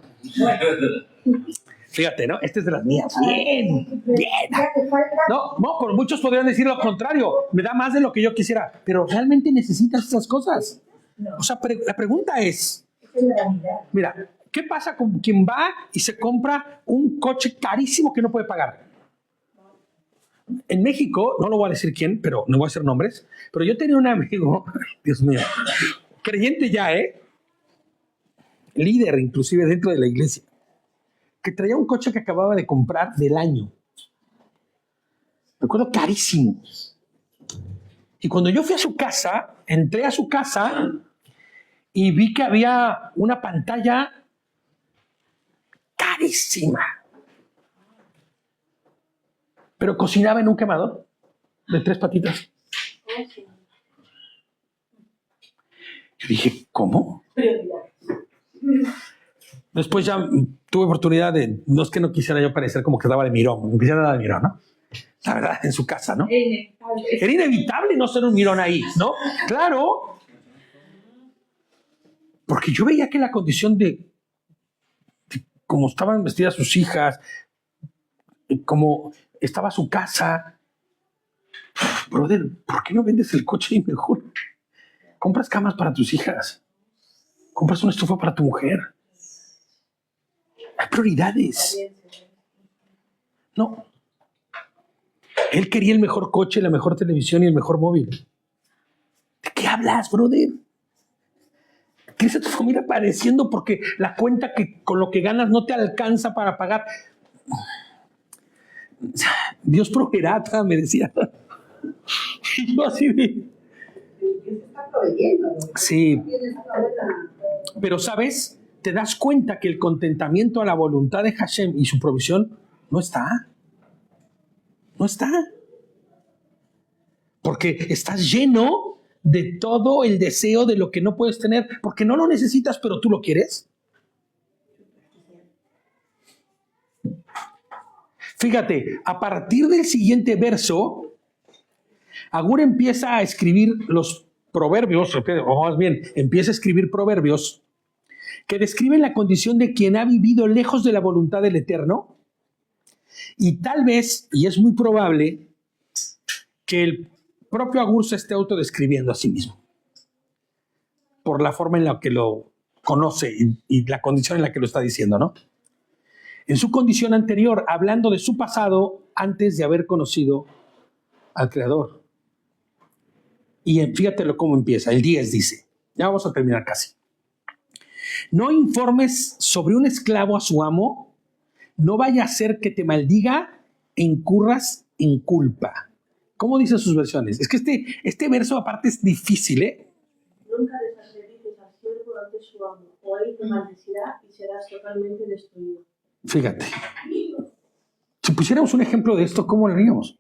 Fíjate, ¿no? Este es de las mías. Bien, bien. Ya te falta, No, por muchos podrían decir lo contrario. Me da más de lo que yo quisiera. Pero ¿realmente necesitas esas cosas? no, O sea, la pregunta es, esa es la realidad. mira, ¿qué pasa con quien va y se compra un coche carísimo que no puede pagar? En México, no lo voy a decir quién, pero no voy a hacer nombres, pero yo tenía un amigo, Dios mío, creyente ya, líder inclusive dentro de la iglesia, que traía un coche que acababa de comprar del año. Recuerdo carísimo. Y cuando yo fui a su casa, entré a su casa y vi que había una pantalla carísima. Pero cocinaba en un quemador de 3 patitas. Oh, sí. Yo dije, ¿cómo? Prioridades. Después ya tuve oportunidad de, no es que no quisiera yo parecer como que estaba de mirón, me quisiera dar de mirón, ¿no? La verdad, en su casa, ¿no? Era inevitable no ser un mirón ahí, ¿no? Claro. Porque yo veía que la condición de cómo estaban vestidas sus hijas, cómo estaba su casa. Brother, ¿por qué no vendes el coche y mejor compras camas para tus hijas? Compras una estufa para tu mujer. Hay prioridades. No. Él quería el mejor coche, la mejor televisión y el mejor móvil. ¿De qué hablas, brother? ¿Quieres a tu familia padeciendo porque la cuenta que con lo que ganas no te alcanza para pagar? Dios proveerá, me decía. Y yo así de... Dios está proveyendo. Sí, Tienes toda la- pero ¿sabes? Te das cuenta que el contentamiento a la voluntad de Hashem y su provisión no está. No está. Porque estás lleno de todo el deseo de lo que no puedes tener, porque no lo necesitas, pero tú lo quieres. Fíjate, a partir del siguiente verso, Agur empieza a escribir los proverbios, o más bien, empieza a escribir proverbios que describen la condición de quien ha vivido lejos de la voluntad del Eterno, y tal vez, y es muy probable, que el propio Agur se esté autodescribiendo a sí mismo, por la forma en la que lo conoce y la condición en la que lo está diciendo, ¿no? En su condición anterior, hablando de su pasado antes de haber conocido al Creador. Y fíjate cómo empieza, el 10 dice, ya vamos a terminar casi. No informes sobre un esclavo a su amo, no vaya a ser que te maldiga e incurras en culpa. ¿Cómo dicen sus versiones? Es que este verso aparte es difícil, ¿eh? Nunca desacredites al siervo ante su amo, o él te maldecirá y serás totalmente destruido. Fíjate. Si pusiéramos un ejemplo de esto, ¿cómo lo haríamos?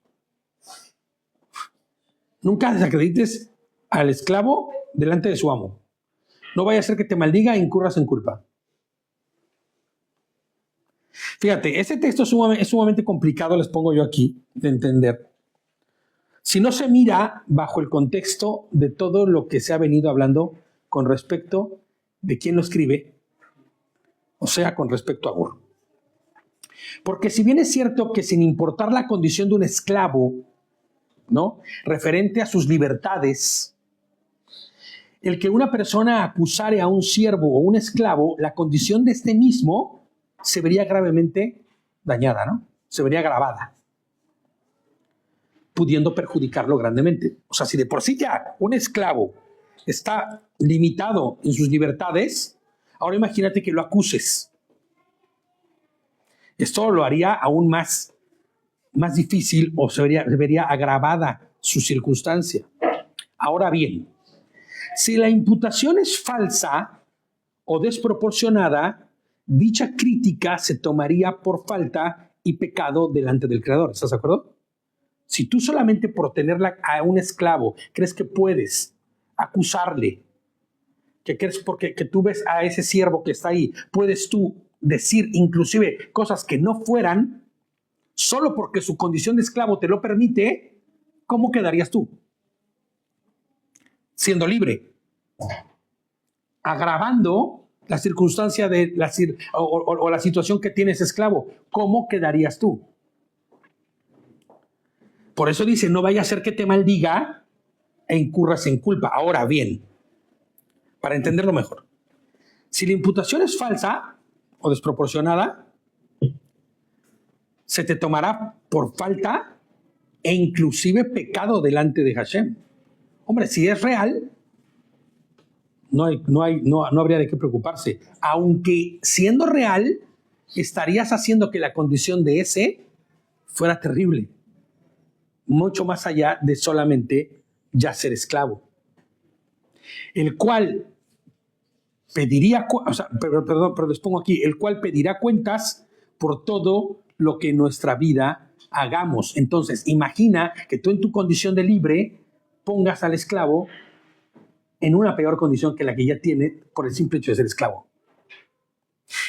Nunca desacredites al esclavo delante de su amo. No vaya a ser que te maldiga e incurras en culpa. Fíjate, este texto es sumamente complicado, les pongo yo aquí, de entender. Si no se mira bajo el contexto de todo lo que se ha venido hablando con respecto de quién lo escribe, o sea, con respecto a Gur. Porque si bien es cierto que sin importar la condición de un esclavo, ¿no?, referente a sus libertades, el que una persona acusare a un siervo o un esclavo, la condición de este mismo se vería gravemente dañada, ¿no? Se vería agravada, pudiendo perjudicarlo grandemente. O sea, si de por sí ya un esclavo está limitado en sus libertades, ahora imagínate que lo acuses. Esto lo haría aún más difícil, o se vería agravada su circunstancia. Ahora bien, si la imputación es falsa o desproporcionada, dicha crítica se tomaría por falta y pecado delante del Creador. ¿Estás de acuerdo? Si tú solamente por tenerla a un esclavo crees que puedes acusarle, que crees porque que tú ves a ese siervo que está ahí, puedes tú decir inclusive cosas que no fueran, solo porque su condición de esclavo te lo permite, ¿cómo quedarías tú? Siendo libre, agravando la circunstancia de o la situación que tienes esclavo, ¿cómo quedarías tú? Por eso dice, no vaya a ser que te maldiga e incurras en culpa. Ahora bien, para entenderlo mejor, si la imputación es falsa o desproporcionada, se te tomará por falta e inclusive pecado delante de Hashem. Hombre, si es real, no habría de qué preocuparse. Aunque siendo real, estarías haciendo que la condición de ese fuera terrible. Mucho más allá de solamente ya ser esclavo. El cual pediría, pero les pongo aquí, el cual pedirá cuentas por todo lo que en nuestra vida hagamos. Entonces, imagina que tú en tu condición de libre pongas al esclavo en una peor condición que la que ya tiene por el simple hecho de ser esclavo.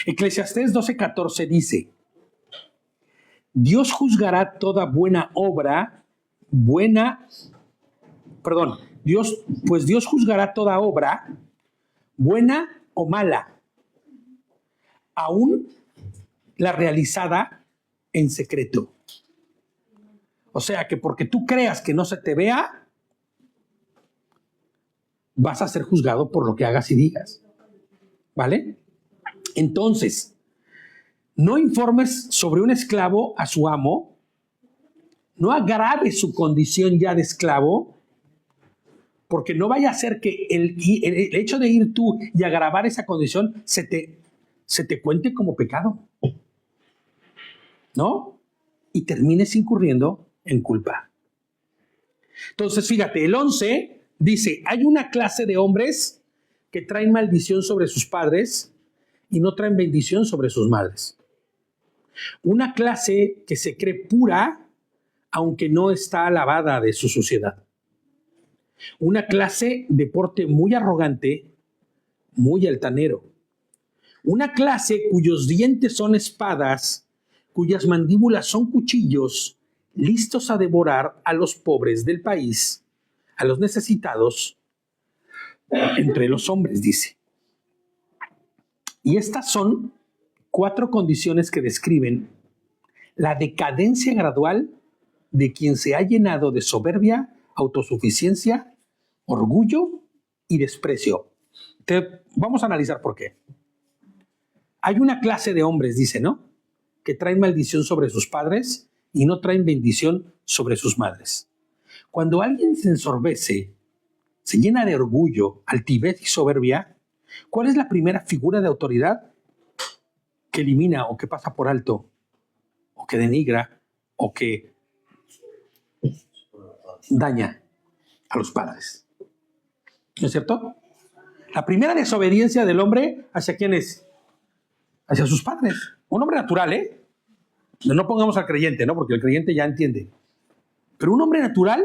Eclesiastés 12:14 dice, Dios juzgará toda buena obra, Dios juzgará toda obra, buena o mala, aún la realizada en secreto. O sea que porque tú creas que no se te vea, vas a ser juzgado por lo que hagas y digas. ¿Vale? Entonces, no informes sobre un esclavo a su amo, no agraves su condición ya de esclavo, porque no vaya a ser que el hecho de ir tú y agravar esa condición se te cuente como pecado, ¿no? Y termines incurriendo en culpa. Entonces, fíjate, el 11 dice, hay una clase de hombres que traen maldición sobre sus padres y no traen bendición sobre sus madres. Una clase que se cree pura, aunque no está alabada de su suciedad. Una clase de porte muy arrogante, muy altanero. Una clase cuyos dientes son espadas, cuyas mandíbulas son cuchillos, listos a devorar a los pobres del país, a los necesitados, entre los hombres, dice. Y estas son 4 condiciones que describen la decadencia gradual de quien se ha llenado de soberbia, autosuficiencia, orgullo y desprecio. Vamos a analizar por qué. Hay una clase de hombres, dice, ¿no?, que traen maldición sobre sus padres y no traen bendición sobre sus madres. Cuando alguien se ensorbece, se llena de orgullo, altivez y soberbia, ¿cuál es la primera figura de autoridad que elimina o que pasa por alto, o que denigra, o que daña a los padres? ¿No es cierto? La primera desobediencia del hombre, ¿hacia quién es? Hacia sus padres. Un hombre natural, ¿eh? No pongamos al creyente, ¿no? Porque el creyente ya entiende. Pero un hombre natural,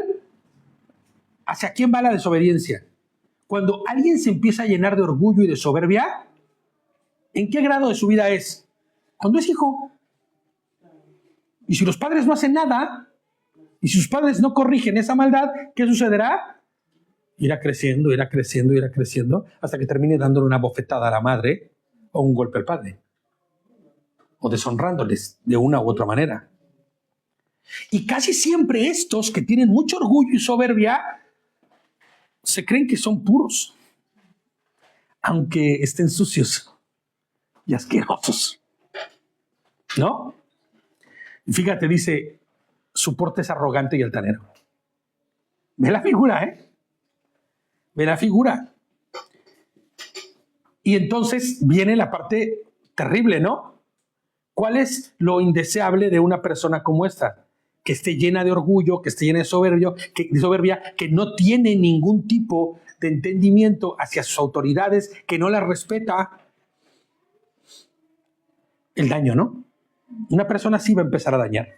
¿hacia quién va la desobediencia? Cuando alguien se empieza a llenar de orgullo y de soberbia, ¿en qué grado de su vida es? Cuando es hijo. Y si los padres no hacen nada, y si sus padres no corrigen esa maldad, ¿qué sucederá? Irá creciendo, irá creciendo, irá creciendo, hasta que termine dándole una bofetada a la madre o un golpe al padre. O deshonrándoles de una u otra manera. Y casi siempre estos que tienen mucho orgullo y soberbia se creen que son puros, aunque estén sucios y asquerosos. ¿No? Fíjate, dice, su porte es arrogante y altanero. Ve la figura, ¿eh? Ve la figura. Y entonces viene la parte terrible, ¿no? ¿Cuál es lo indeseable de una persona como esta? Que esté llena de orgullo, que esté llena de soberbia, que no tiene ningún tipo de entendimiento hacia sus autoridades, que no las respeta. El daño, ¿no? Una persona así va a empezar a dañar.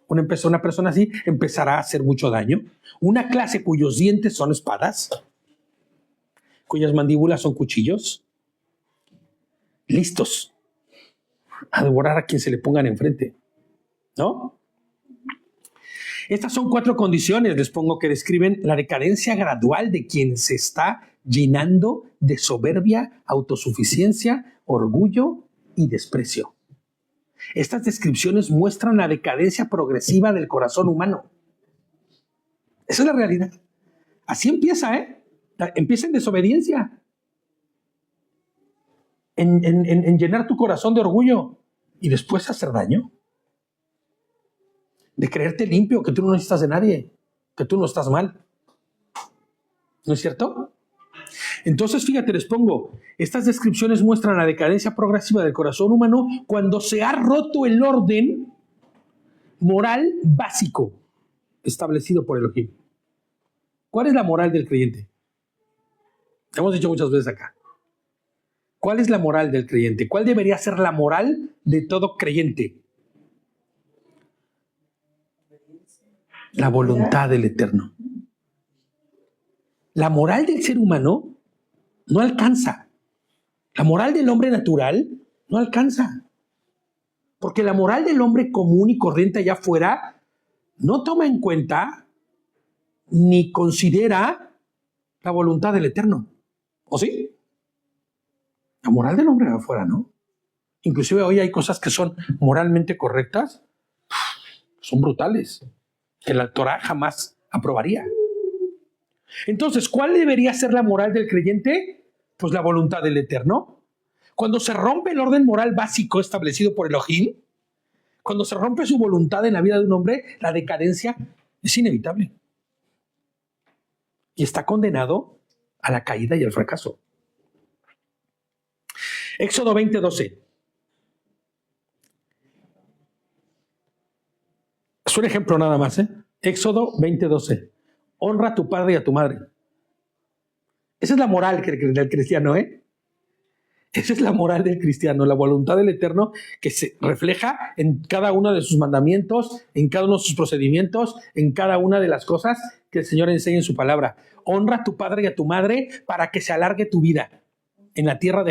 Una persona así empezará a hacer mucho daño. Una clase cuyos dientes son espadas, cuyas mandíbulas son cuchillos, listos a devorar a quien se le pongan enfrente, ¿no? Estas son 4 condiciones, les pongo, que describen la decadencia gradual de quien se está llenando de soberbia, autosuficiencia, orgullo y desprecio. Estas descripciones muestran la decadencia progresiva del corazón humano. Esa es la realidad. Así empieza, ¿eh? Empieza en desobediencia. En llenar tu corazón de orgullo y después hacer daño. De creerte limpio, que tú no necesitas de nadie, que tú no estás mal. ¿No es cierto? Entonces, fíjate, les pongo, estas descripciones muestran la decadencia progresiva del corazón humano cuando se ha roto el orden moral básico establecido por Elohim. ¿Cuál es la moral del creyente? Hemos dicho muchas veces acá. ¿Cuál es la moral del creyente? ¿Cuál debería ser la moral de todo creyente? La voluntad del Eterno. La moral del ser humano no alcanza. La moral del hombre natural no alcanza. Porque la moral del hombre común y corriente allá afuera no toma en cuenta ni considera la voluntad del Eterno. ¿O sí? La moral del hombre allá afuera, ¿no? Inclusive hoy hay cosas que son moralmente correctas, son brutales, que la Torah jamás aprobaría. Entonces, ¿cuál debería ser la moral del creyente? Pues la voluntad del Eterno. Cuando se rompe el orden moral básico establecido por Elohim, cuando se rompe su voluntad en la vida de un hombre, la decadencia es inevitable. Y está condenado a la caída y al fracaso. Éxodo 20:12. Es un ejemplo nada más, ¿eh? Éxodo 20:12. Honra a tu padre y a tu madre. Esa es la moral del cristiano, ¿eh? Esa es la moral del cristiano, la voluntad del Eterno que se refleja en cada uno de sus mandamientos, en cada uno de sus procedimientos, en cada una de las cosas que el Señor enseña en su palabra. Honra a tu padre y a tu madre para que se alargue tu vida en la tierra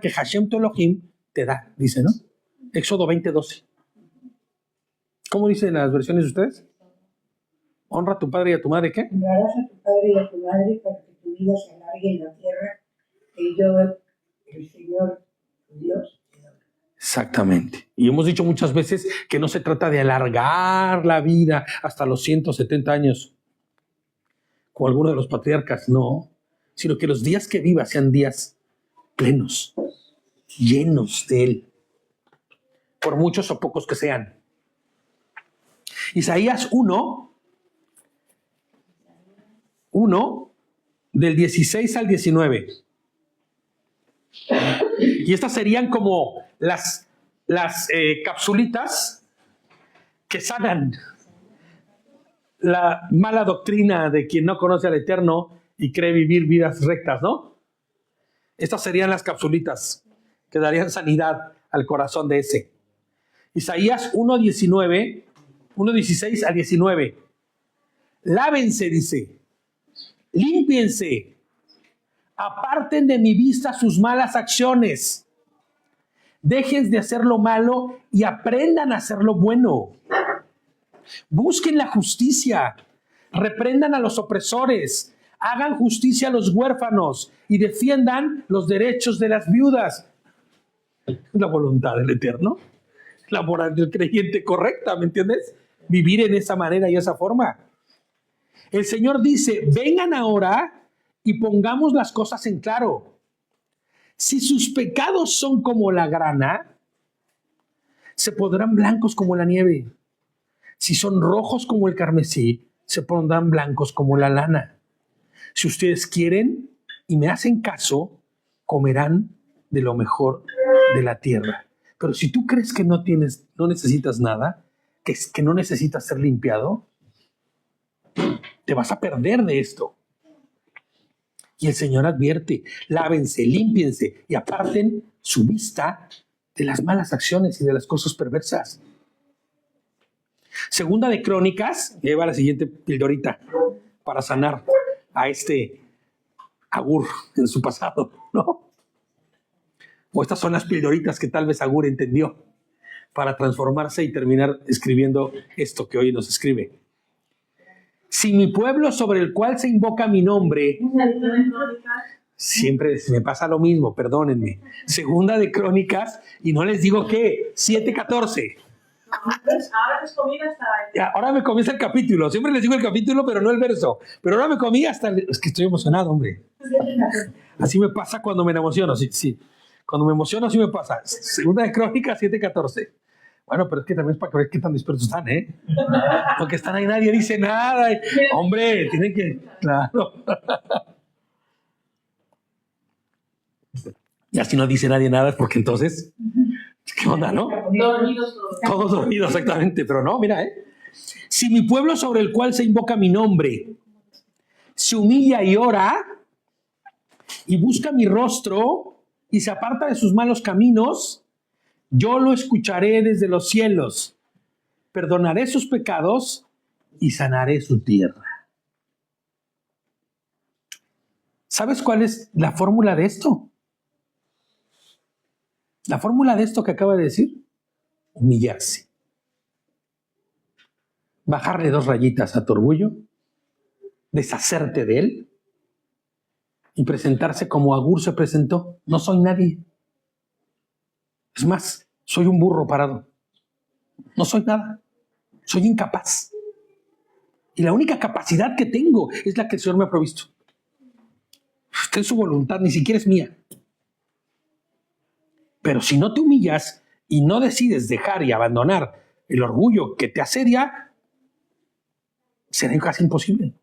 que Hashem tu Elohim te da, dice, ¿no? Éxodo 20:12. ¿Cómo dicen las versiones de ustedes? Honra a tu padre y a tu madre, ¿qué? Honrarás a tu padre y a tu madre para que tu vida se alargue en la tierra que yo, el Señor, tu Dios, te da. Exactamente. Y hemos dicho muchas veces que no se trata de alargar la vida hasta los 170 años, como algunos de los patriarcas, no, sino que los días que viva sean días plenos, llenos de Él, por muchos o pocos que sean. Isaías 1, del 16 al 19. Y estas serían como las capsulitas que sanan la mala doctrina de quien no conoce al Eterno y cree vivir vidas rectas, ¿no? Estas serían las capsulitas que darían sanidad al corazón de ese. Isaías 1:16 al 19. Lávense, dice, límpiense, aparten de mi vista sus malas acciones, dejen de hacer lo malo y aprendan a hacer lo bueno. Busquen la justicia, reprendan a los opresores, hagan justicia a los huérfanos y defiendan los derechos de las viudas. La voluntad del Eterno, la moral del creyente correcta, ¿me entiendes? Vivir en esa manera y esa forma. El Señor dice, vengan ahora y pongamos las cosas en claro. Si sus pecados son como la grana, se pondrán blancos como la nieve. Si son rojos como el carmesí, se pondrán blancos como la lana. Si ustedes quieren y me hacen caso, comerán de lo mejor de la tierra. Pero si tú crees que no necesitas nada, que no necesitas ser limpiado, te vas a perder de esto. Y el Señor advierte, lávense, límpiense y aparten su vista de las malas acciones y de las cosas perversas. Segunda de Crónicas, lleva la siguiente pildorita para sanar a este Agur en su pasado, ¿no? O estas son las pildoritas que tal vez Agur entendió para transformarse y terminar escribiendo esto que hoy nos escribe. Si mi pueblo sobre el cual se invoca mi nombre, siempre me pasa lo mismo, perdónenme. Segunda de Crónicas, y no les digo qué, 7:14. Ahora me comí hasta el capítulo. Siempre les digo el capítulo, pero no el verso. Pero ahora me comí hasta es que estoy emocionado, hombre. Así me pasa cuando me emociono. Sí. Cuando me emociono, así me pasa. Segunda de Crónicas, 7:14. Bueno, pero es que también es para ver qué tan dispersos están, ¿eh? Porque están ahí, nadie dice nada. Hombre, tienen que... Claro. Ya si no dice nadie nada es porque entonces... ¿Qué onda, no? Dormidos todos dormidos, exactamente. Pero no, mira, Si mi pueblo sobre el cual se invoca mi nombre se humilla y ora y busca mi rostro y se aparta de sus malos caminos, yo lo escucharé desde los cielos, perdonaré sus pecados y sanaré su tierra. ¿Sabes cuál es la fórmula de esto? La fórmula de esto que acaba de decir, humillarse. Bajarle 2 rayitas a tu orgullo, deshacerte de él y presentarse como Agur se presentó. No soy nadie. Es más, soy un burro parado. No soy nada. Soy incapaz. Y la única capacidad que tengo es la que el Señor me ha provisto. Está en su voluntad, ni siquiera es mía. Pero si no te humillas y no decides dejar y abandonar el orgullo que te asedia, será casi imposible.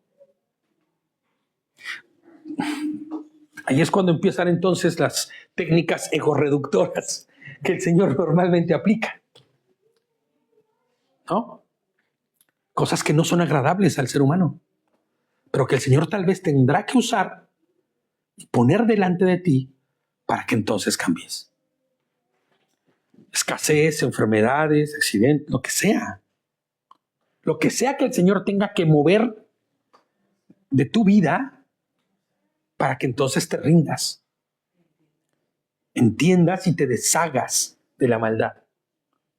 Ahí es cuando empiezan entonces las técnicas egorreductoras que el Señor normalmente aplica, ¿no? Cosas que no son agradables al ser humano, pero que el Señor tal vez tendrá que usar y poner delante de ti para que entonces cambies. Escasez, enfermedades, accidentes, lo que sea. Lo que sea que el Señor tenga que mover de tu vida para que entonces te rindas. Entiendas y te deshagas de la maldad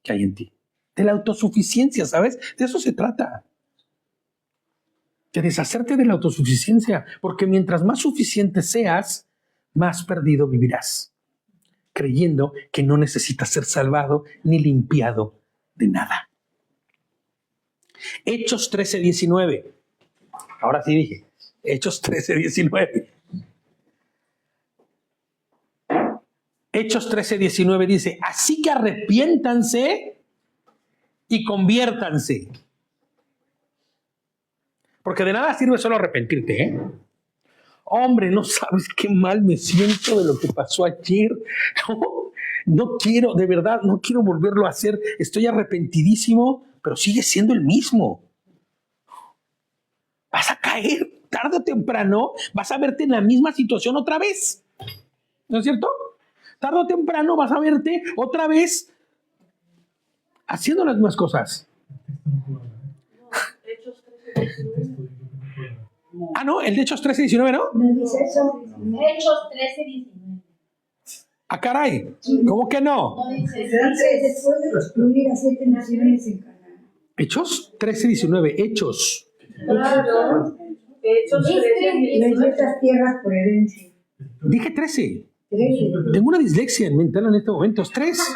que hay en ti. De la autosuficiencia, ¿sabes? De eso se trata. De deshacerte de la autosuficiencia. Porque mientras más suficiente seas, más perdido vivirás. Creyendo que no necesitas ser salvado ni limpiado de nada. Hechos 13:19. Ahora sí dije. Hechos 13:19. Hechos 13:19 dice, así que arrepiéntanse y conviértanse. Porque de nada sirve solo arrepentirte, ¿eh? Hombre, no sabes qué mal me siento de lo que pasó ayer. No quiero, de verdad, no quiero volverlo a hacer. Estoy arrepentidísimo, pero sigue siendo el mismo. Vas a caer tarde o temprano, vas a verte en la misma situación otra vez. ¿No es cierto? Tarde o temprano vas a verte otra vez haciendo las mismas cosas. Ah, no, el de Hechos 13:19, ¿no? No dice eso. Hechos 13:19. Ah, caray, ¿cómo que no? No dice Dice, después de destruir a 7 naciones en Canaán. Hechos 13:19, Hechos. Claro. Hechos 13, No es estas tierras por herencia. Dije 13. 13. Tengo una dislexia mental en este momento. Es 3.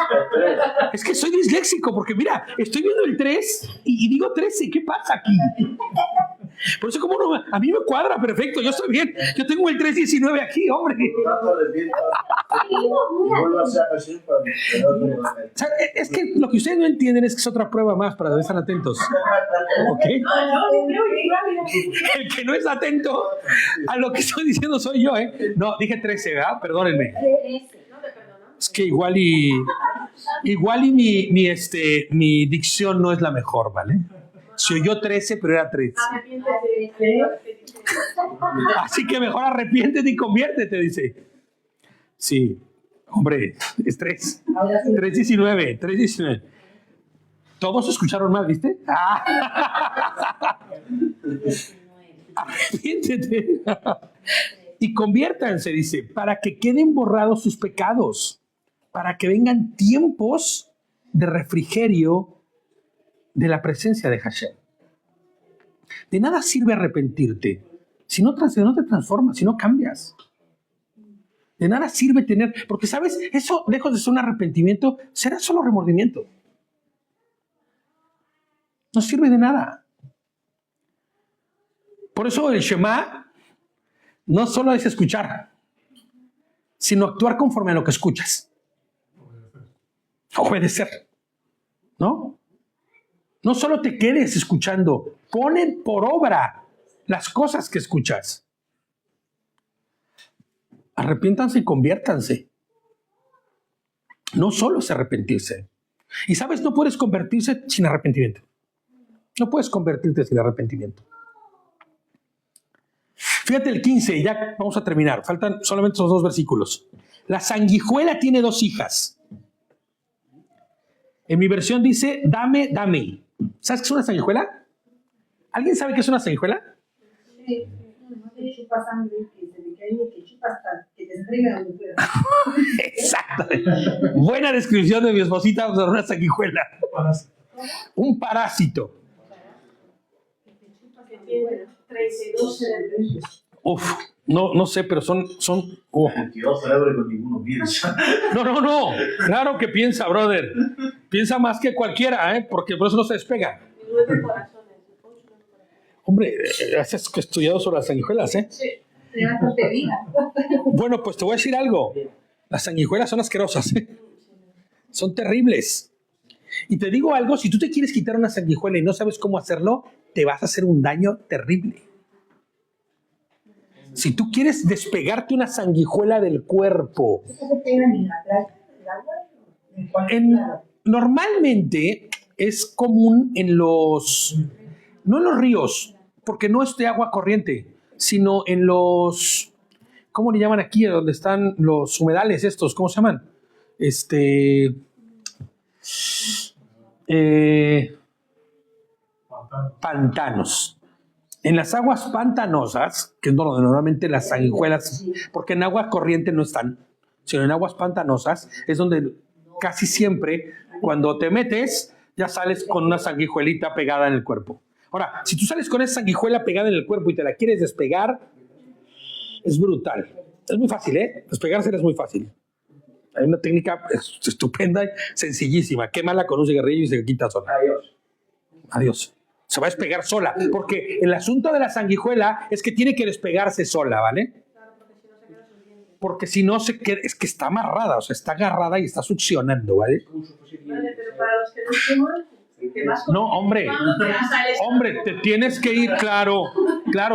Es que soy disléxico porque mira, estoy viendo el 3 y digo 13. ¿Qué pasa aquí? Por eso como no, a mí me cuadra perfecto. Yo estoy bien. Yo tengo el 319 aquí, hombre. O sea, es que lo que ustedes no entienden es que es otra prueba más para que estén atentos. ¿Ok? El que no es atento a lo que estoy diciendo soy yo, ¿eh? No, dije 13, ¿verdad? Perdónenme. Es que igual y mi dicción no es la mejor, ¿vale? Se oyó 13, pero era 3. Así que mejor arrepiéntete y conviértete, dice. Sí, hombre, es 3. 3:19, 3:19. Todos escucharon mal, ¿viste? Arrepiéntete. Y conviértanse, dice, para que queden borrados sus pecados, para que vengan tiempos de refrigerio de la presencia de Hashem. De nada sirve arrepentirte si no te transformas, si no cambias. De nada sirve tener, porque sabes, eso lejos de ser un arrepentimiento, será solo remordimiento. No sirve de nada. Por eso el Shema no solo es escuchar, sino actuar conforme a lo que escuchas. Obedecer. ¿No? No solo te quedes escuchando, ponen por obra las cosas que escuchas. Arrepiéntanse y conviértanse. No solo es arrepentirse. Y sabes, no puedes convertirse sin arrepentimiento. No puedes convertirte sin arrepentimiento. Fíjate el 15, ya vamos a terminar. Faltan solamente esos 2 versículos. La sanguijuela tiene 2 hijas. En mi versión dice, dame, dame. ¿Sabes qué es una sanguijuela? ¿Alguien sabe qué es una sanguijuela? Sí, que chupa sangre, que se le cae, que chupa hasta que te entrega donde pueda. Exacto. Buena descripción de mi esposita sobre una sanguijuela. Un parásito. que tiene 32 cerebros. Uf, no sé, pero son. 22 cerebros con ninguno piensa. No. Claro que piensa, brother. Piensa más que cualquiera, ¿eh? Porque por eso no se despega. 9 corazones. Hombre, has estudiado sobre las sanguijuelas, ¿eh? Sí. Tiene bastante vida. Bueno, pues te voy a decir algo. Las sanguijuelas son asquerosas, ¿eh? Son terribles. Y te digo algo, si tú te quieres quitar una sanguijuela y no sabes cómo hacerlo, te vas a hacer un daño terrible. Si tú quieres despegarte una sanguijuela del cuerpo, ¿Eso se pegan en la playa del agua? ¿En cualquier lado? normalmente es común en los, no en los ríos, porque no es de agua corriente, sino en los, ¿cómo le llaman aquí? Donde están los humedales estos, ¿cómo se llaman? Pantanos. En las aguas pantanosas, que es donde normalmente las sanguijuelas, porque en agua corriente no están, sino en aguas pantanosas, es donde casi siempre, cuando te metes, ya sales con una sanguijuelita pegada en el cuerpo. Ahora, si tú sales con esa sanguijuela pegada en el cuerpo y te la quieres despegar, es brutal. Es muy fácil, ¿eh? Despegarse es muy fácil. Hay una técnica estupenda y sencillísima. Quémala con un cigarrillo y se quita sola. Adiós. Se va a despegar sola. Porque el asunto de la sanguijuela es que tiene que despegarse sola, ¿vale? Porque si no se queda, es que está amarrada, o sea, está agarrada y está succionando, ¿vale? Vale, pero para los que no fuman, ¿qué más? No, hombre, te tienes que ir, claro,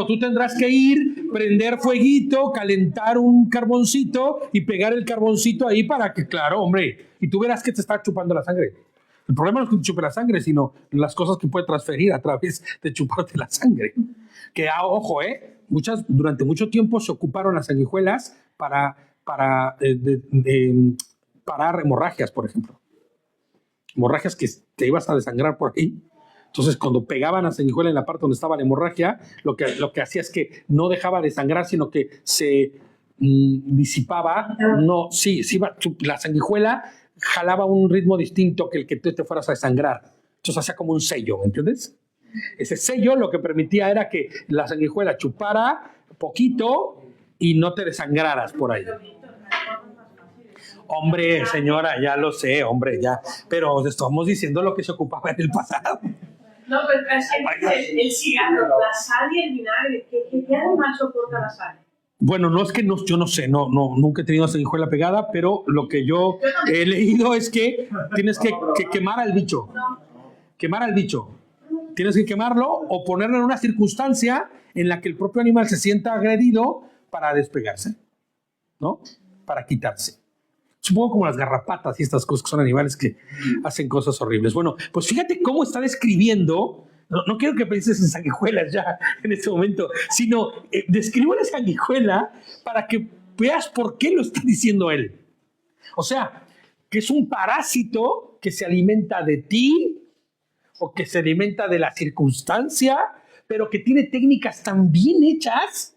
tú tendrás que ir, prender fueguito, calentar un carboncito y pegar el carboncito ahí para que, claro, hombre, y tú verás que te está chupando la sangre. El problema no es que te chupe la sangre, sino las cosas que puede transferir a través de chuparte la sangre. Que, ojo, durante mucho tiempo se ocuparon las sanguijuelas para parar hemorragias, por ejemplo. Hemorragias que te ibas a desangrar por ahí. Entonces, cuando pegaban la sanguijuela en la parte donde estaba la hemorragia, lo que hacía es que no dejaba de sangrar, sino que se disipaba. No, sí, la sanguijuela jalaba un ritmo distinto que el que tú te fueras a desangrar. Entonces hacía como un sello, ¿me entiendes? Ese sello lo que permitía era que la sanguijuela chupara poquito y no te desangraras por ahí. Hombre, señora, ya lo sé, hombre, ya. Pero estamos diciendo lo que se ocupaba en el pasado. No, pero el cigarro, la sal y el vinagre, ¿qué animal soporta la sal? Bueno, no es que no, yo no sé, nunca he tenido sanguijuela pegada, pero lo que yo he leído es que tienes que quemar al bicho. Quemar al bicho. Tienes que quemarlo o ponerlo en una circunstancia en la que el propio animal se sienta agredido para despegarse, ¿no? Para quitarse. Supongo como las garrapatas y estas cosas que son animales que hacen cosas horribles. Bueno, pues fíjate cómo está describiendo. No quiero que pienses en sanguijuelas ya en este momento, sino describo la sanguijuela para que veas por qué lo está diciendo él. O sea, que es un parásito que se alimenta de ti o que se alimenta de la circunstancia, pero que tiene técnicas tan bien hechas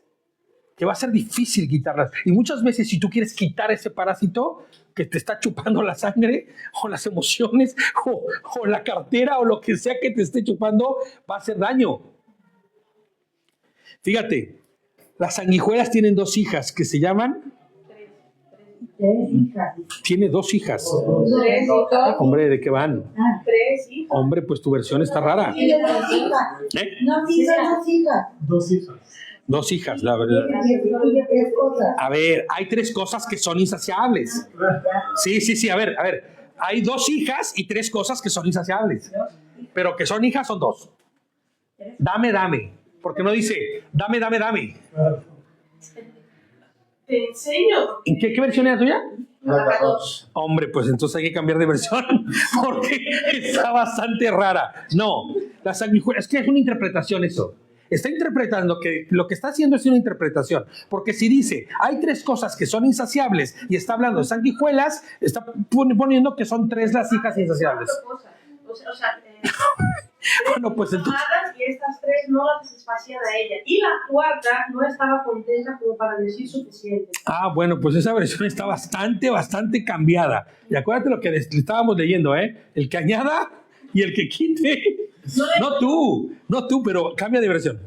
que va a ser difícil quitarlas. Y muchas veces si tú quieres quitar ese parásito que te está chupando la sangre o las emociones o la cartera o lo que sea que te esté chupando, va a hacer daño. Fíjate, las sanguijuelas tienen 2 hijas que se llaman... 3 hijas. Tiene 2 hijas. 3 hijos. Hombre, ¿de qué van? 3 hijos. Hombre, pues tu versión está rara. Tiene 2 hijas. ¿Eh? No, tiene 2 hijas. 2 hijas. 2 hijas, la verdad. Tiene 3 cosas. A ver, hay 3 cosas que son insaciables. Sí, a ver. Hay 2 hijas y 3 cosas que son insaciables. Pero que son hijas son 2. Dame. Porque no dice, dame. Te enseño. ¿En qué versión era tuya? La 14. Hombre, pues entonces hay que cambiar de versión porque está bastante rara. No, la sanguijuela, es que es una interpretación eso. Está interpretando que lo que está haciendo es una interpretación. Porque si dice, hay 3 cosas que son insaciables y está hablando de sanguijuelas, está poniendo que son 3 las hijas insaciables. O sea, Bueno, pues entonces... y estas 3 no las satisfacían a ella. Y la 4 no estaba contenta como para decir suficiente. Ah, bueno, pues esa versión está bastante cambiada. Y acuérdate lo que le estábamos leyendo, ¿eh? El que añada y el que quite. No tú, pero cambia de versión.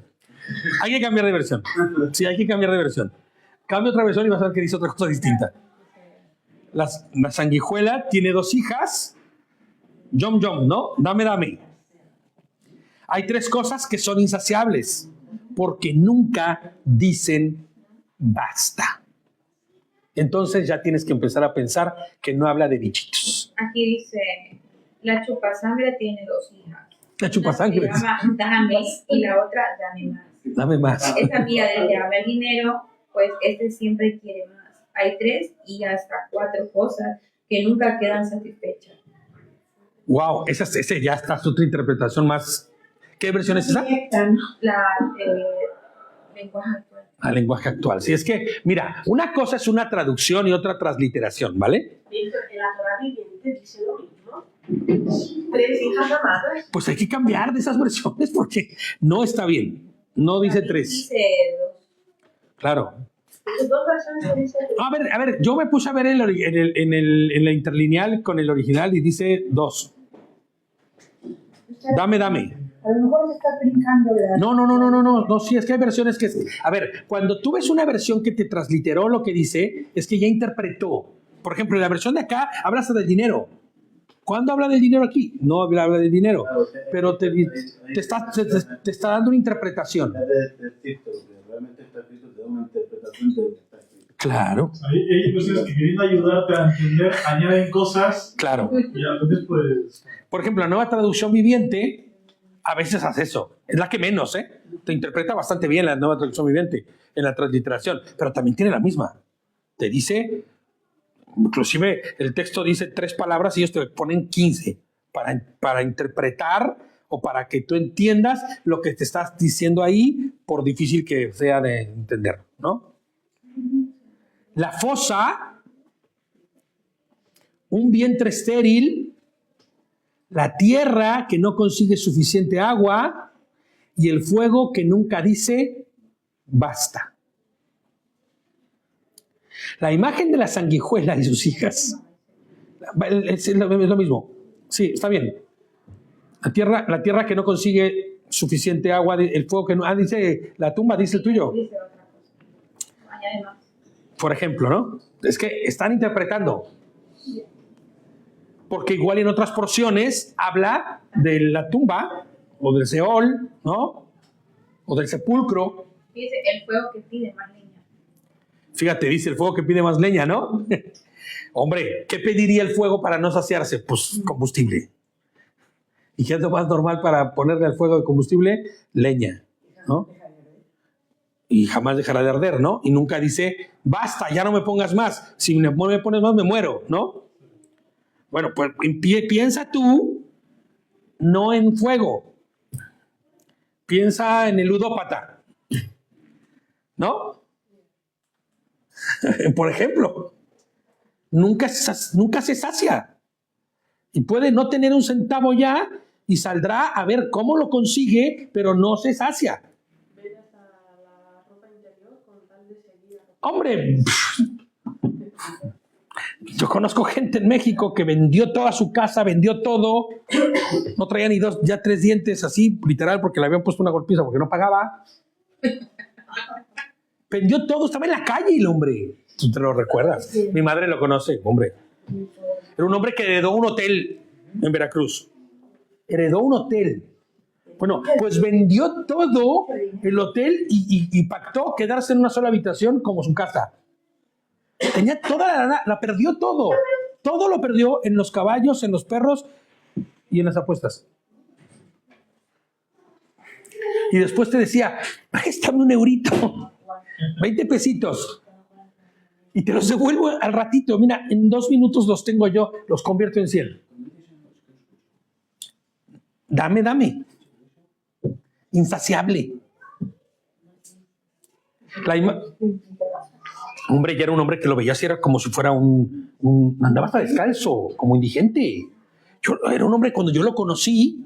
Hay que cambiar de versión. Sí, hay que cambiar de versión. Cambia otra versión y vas a ver que dice otra cosa distinta. La sanguijuela tiene 2 hijas. Yom, ¿no? Dame. Hay 3 cosas que son insaciables porque nunca dicen basta. Entonces ya tienes que empezar a pensar que no habla de bichitos. Aquí dice, la chupasangre tiene 2 hijas. La chupasangre. Una se llama Dame y la otra Dame más. Dame más. Esa amiga del que habla el dinero, pues siempre quiere más. Hay 3 y hasta 4 cosas que nunca quedan satisfechas. Wow, esa ya está otra interpretación más. ¿Qué versión es esa? La lenguaje actual. Al lenguaje actual. Sí, es que, mira, una cosa es una traducción y otra transliteración, ¿vale? En la Torah viviente dice lo mismo. 3 hijas amadas. Pues hay que cambiar de esas versiones porque no está bien. No dice 3. Dice 2. Claro. 2 versiones dicen 2. A ver, yo me puse a ver en la interlineal con el original y dice 2. Dame. A lo mejor me estás brincando la... No, sí, es que hay versiones que... A ver, cuando tú ves una versión que te transliteró lo que dice, es que ya interpretó. Por ejemplo, en la versión de acá habla hasta del dinero. ¿Cuándo habla del dinero aquí? No habla del dinero, pero te está dando una interpretación. Realmente está escrito, te da una interpretación de lo que está escrito. Claro. Hay personas que queriendo ayudarte a entender, añaden cosas. Claro. Y a veces pues... Por ejemplo, la nueva traducción viviente a veces hace eso. Es la que menos, ¿eh? Te interpreta bastante bien la nueva traducción viviente en la transliteración, pero también tiene la misma. Te dice, inclusive el texto dice 3 palabras y ellos te ponen 15 para interpretar o para que tú entiendas lo que te estás diciendo ahí, por difícil que sea de entender, ¿no? La fosa, un vientre estéril, la tierra que no consigue suficiente agua y el fuego que nunca dice basta. La imagen de la sanguijuela y sus hijas es lo mismo. Sí, está bien. La tierra que no consigue suficiente agua, el fuego que no... dice la tumba, dice el tuyo. Dice otra cosa. Añade más. Por ejemplo, ¿no? Es que están interpretando. Porque igual en otras porciones habla de la tumba o del Seol, ¿no? O del sepulcro. Dice el fuego que pide más leña. Fíjate, dice el fuego que pide más leña, ¿no? Hombre, ¿qué pediría el fuego para no saciarse? Pues combustible. ¿Y qué es lo más normal para ponerle al fuego de combustible? Leña, ¿no? Y jamás dejará de arder, ¿no? Y nunca dice, basta, ya no me pongas más. Si me pones más, me muero, ¿no? Bueno, pues piensa tú no en fuego. Piensa en el ludópata, ¿no? Por ejemplo, nunca se sacia. Y puede no tener un centavo ya y saldrá a ver cómo lo consigue, pero no se sacia. Ver hasta la ropa interior con tal de seguir. Hombre, yo conozco gente en México que vendió toda su casa, vendió todo, no traía ni 2, ya 3 dientes así, literal, porque le habían puesto una golpiza porque no pagaba. Vendió todo, estaba en la calle el hombre. ¿Tú te lo recuerdas? Sí. Mi madre lo conoce, hombre. Era un hombre que heredó un hotel en Veracruz. Heredó un hotel. Bueno, pues vendió todo el hotel y pactó quedarse en una sola habitación como su casa. Tenía toda la perdió todo. Todo lo perdió en los caballos, en los perros y en las apuestas. Y después te decía, préstame un eurito, 20 pesitos. Y te los devuelvo al ratito. Mira, en 2 minutos los tengo yo, los convierto en 100. Dame. Insaciable. Hombre, ya era un hombre que lo veías y era como si fuera andaba hasta descalzo, como indigente. Era un hombre, cuando yo lo conocí,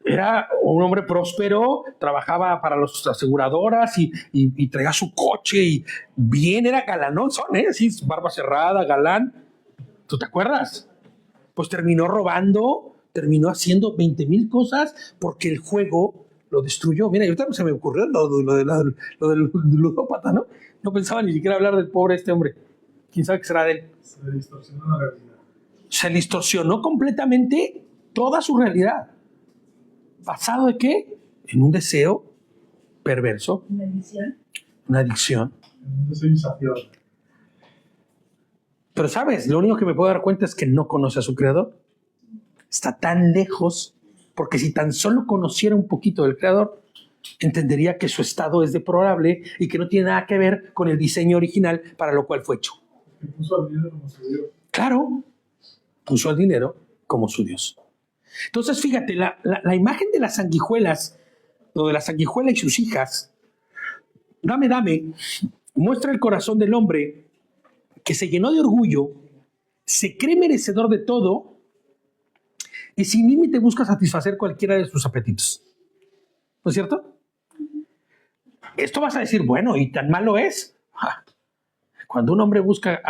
era un hombre próspero, trabajaba para las aseguradoras y traía su coche y bien, era galanón, sí, barba cerrada, galán. ¿Tú te acuerdas? Pues terminó robando, terminó haciendo 20,000 cosas porque el juego lo destruyó. Mira, ahorita se me ocurrió lo del ludópata, ¿no? No pensaba ni siquiera hablar del pobre este hombre. ¿Quién sabe qué será de él? Se distorsionó la realidad. Se distorsionó completamente toda su realidad. ¿Basado en qué? En un deseo perverso. ¿Una adicción? Una adicción. Un deseo insaciable. Pero ¿sabes? Lo único que me puedo dar cuenta es que no conoce a su creador. Está tan lejos, porque si tan solo conociera un poquito del creador, entendería que su estado es deplorable y que no tiene nada que ver con el diseño original para lo cual fue hecho. Que puso al dinero como su Dios. Claro, puso al dinero como su Dios. Entonces, fíjate, la imagen de las sanguijuelas, o de la sanguijuela y sus hijas, dame, muestra el corazón del hombre que se llenó de orgullo, se cree merecedor de todo y sin límite busca satisfacer cualquiera de sus apetitos. ¿No es cierto? Esto vas a decir, bueno, ¿y tan malo es? Cuando un hombre busca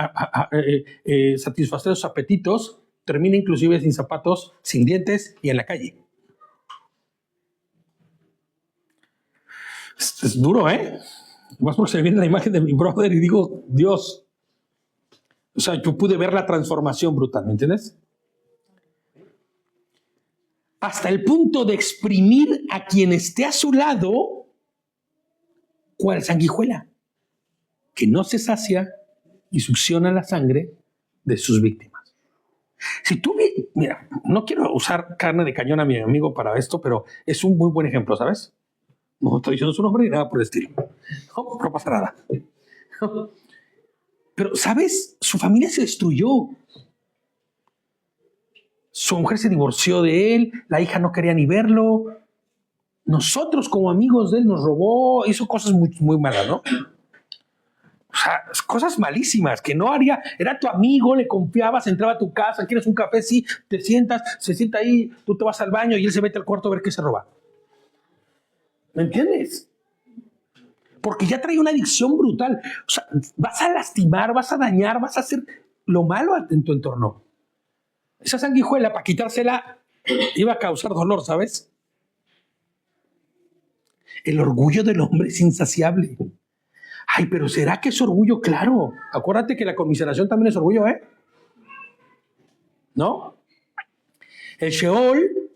satisfacer sus apetitos, termina inclusive sin zapatos, sin dientes y en la calle. Es duro, ¿eh? Más porque se me viene la imagen de mi brother y digo, Dios. O sea, yo pude ver la transformación brutal, ¿me entiendes? Hasta el punto de exprimir a quien esté a su lado, cual sanguijuela, que no se sacia y succiona la sangre de sus víctimas. Si tú, mira, no quiero usar carne de cañón a mi amigo para esto, pero es un muy buen ejemplo, ¿sabes? No estoy diciendo su nombre ni nada por el estilo. No pasa nada. Pero, ¿sabes? Su familia se destruyó. Su mujer se divorció de él, la hija no quería ni verlo. Nosotros, como amigos de él, nos robó, hizo cosas muy, muy malas, ¿no? O sea, cosas malísimas que no haría. Era tu amigo, le confiabas, entraba a tu casa, quieres un café, sí, te sientas, se sienta ahí, tú te vas al baño y él se mete al cuarto a ver qué se roba. ¿Me entiendes? Porque ya trae una adicción brutal. O sea, vas a lastimar, vas a dañar, vas a hacer lo malo en tu entorno. Esa sanguijuela, para quitársela, iba a causar dolor, ¿sabes? El orgullo del hombre es insaciable. Ay, pero ¿será que es orgullo? Claro. Acuérdate que la conmiseración también es orgullo, ¿eh? ¿No? El Sheol,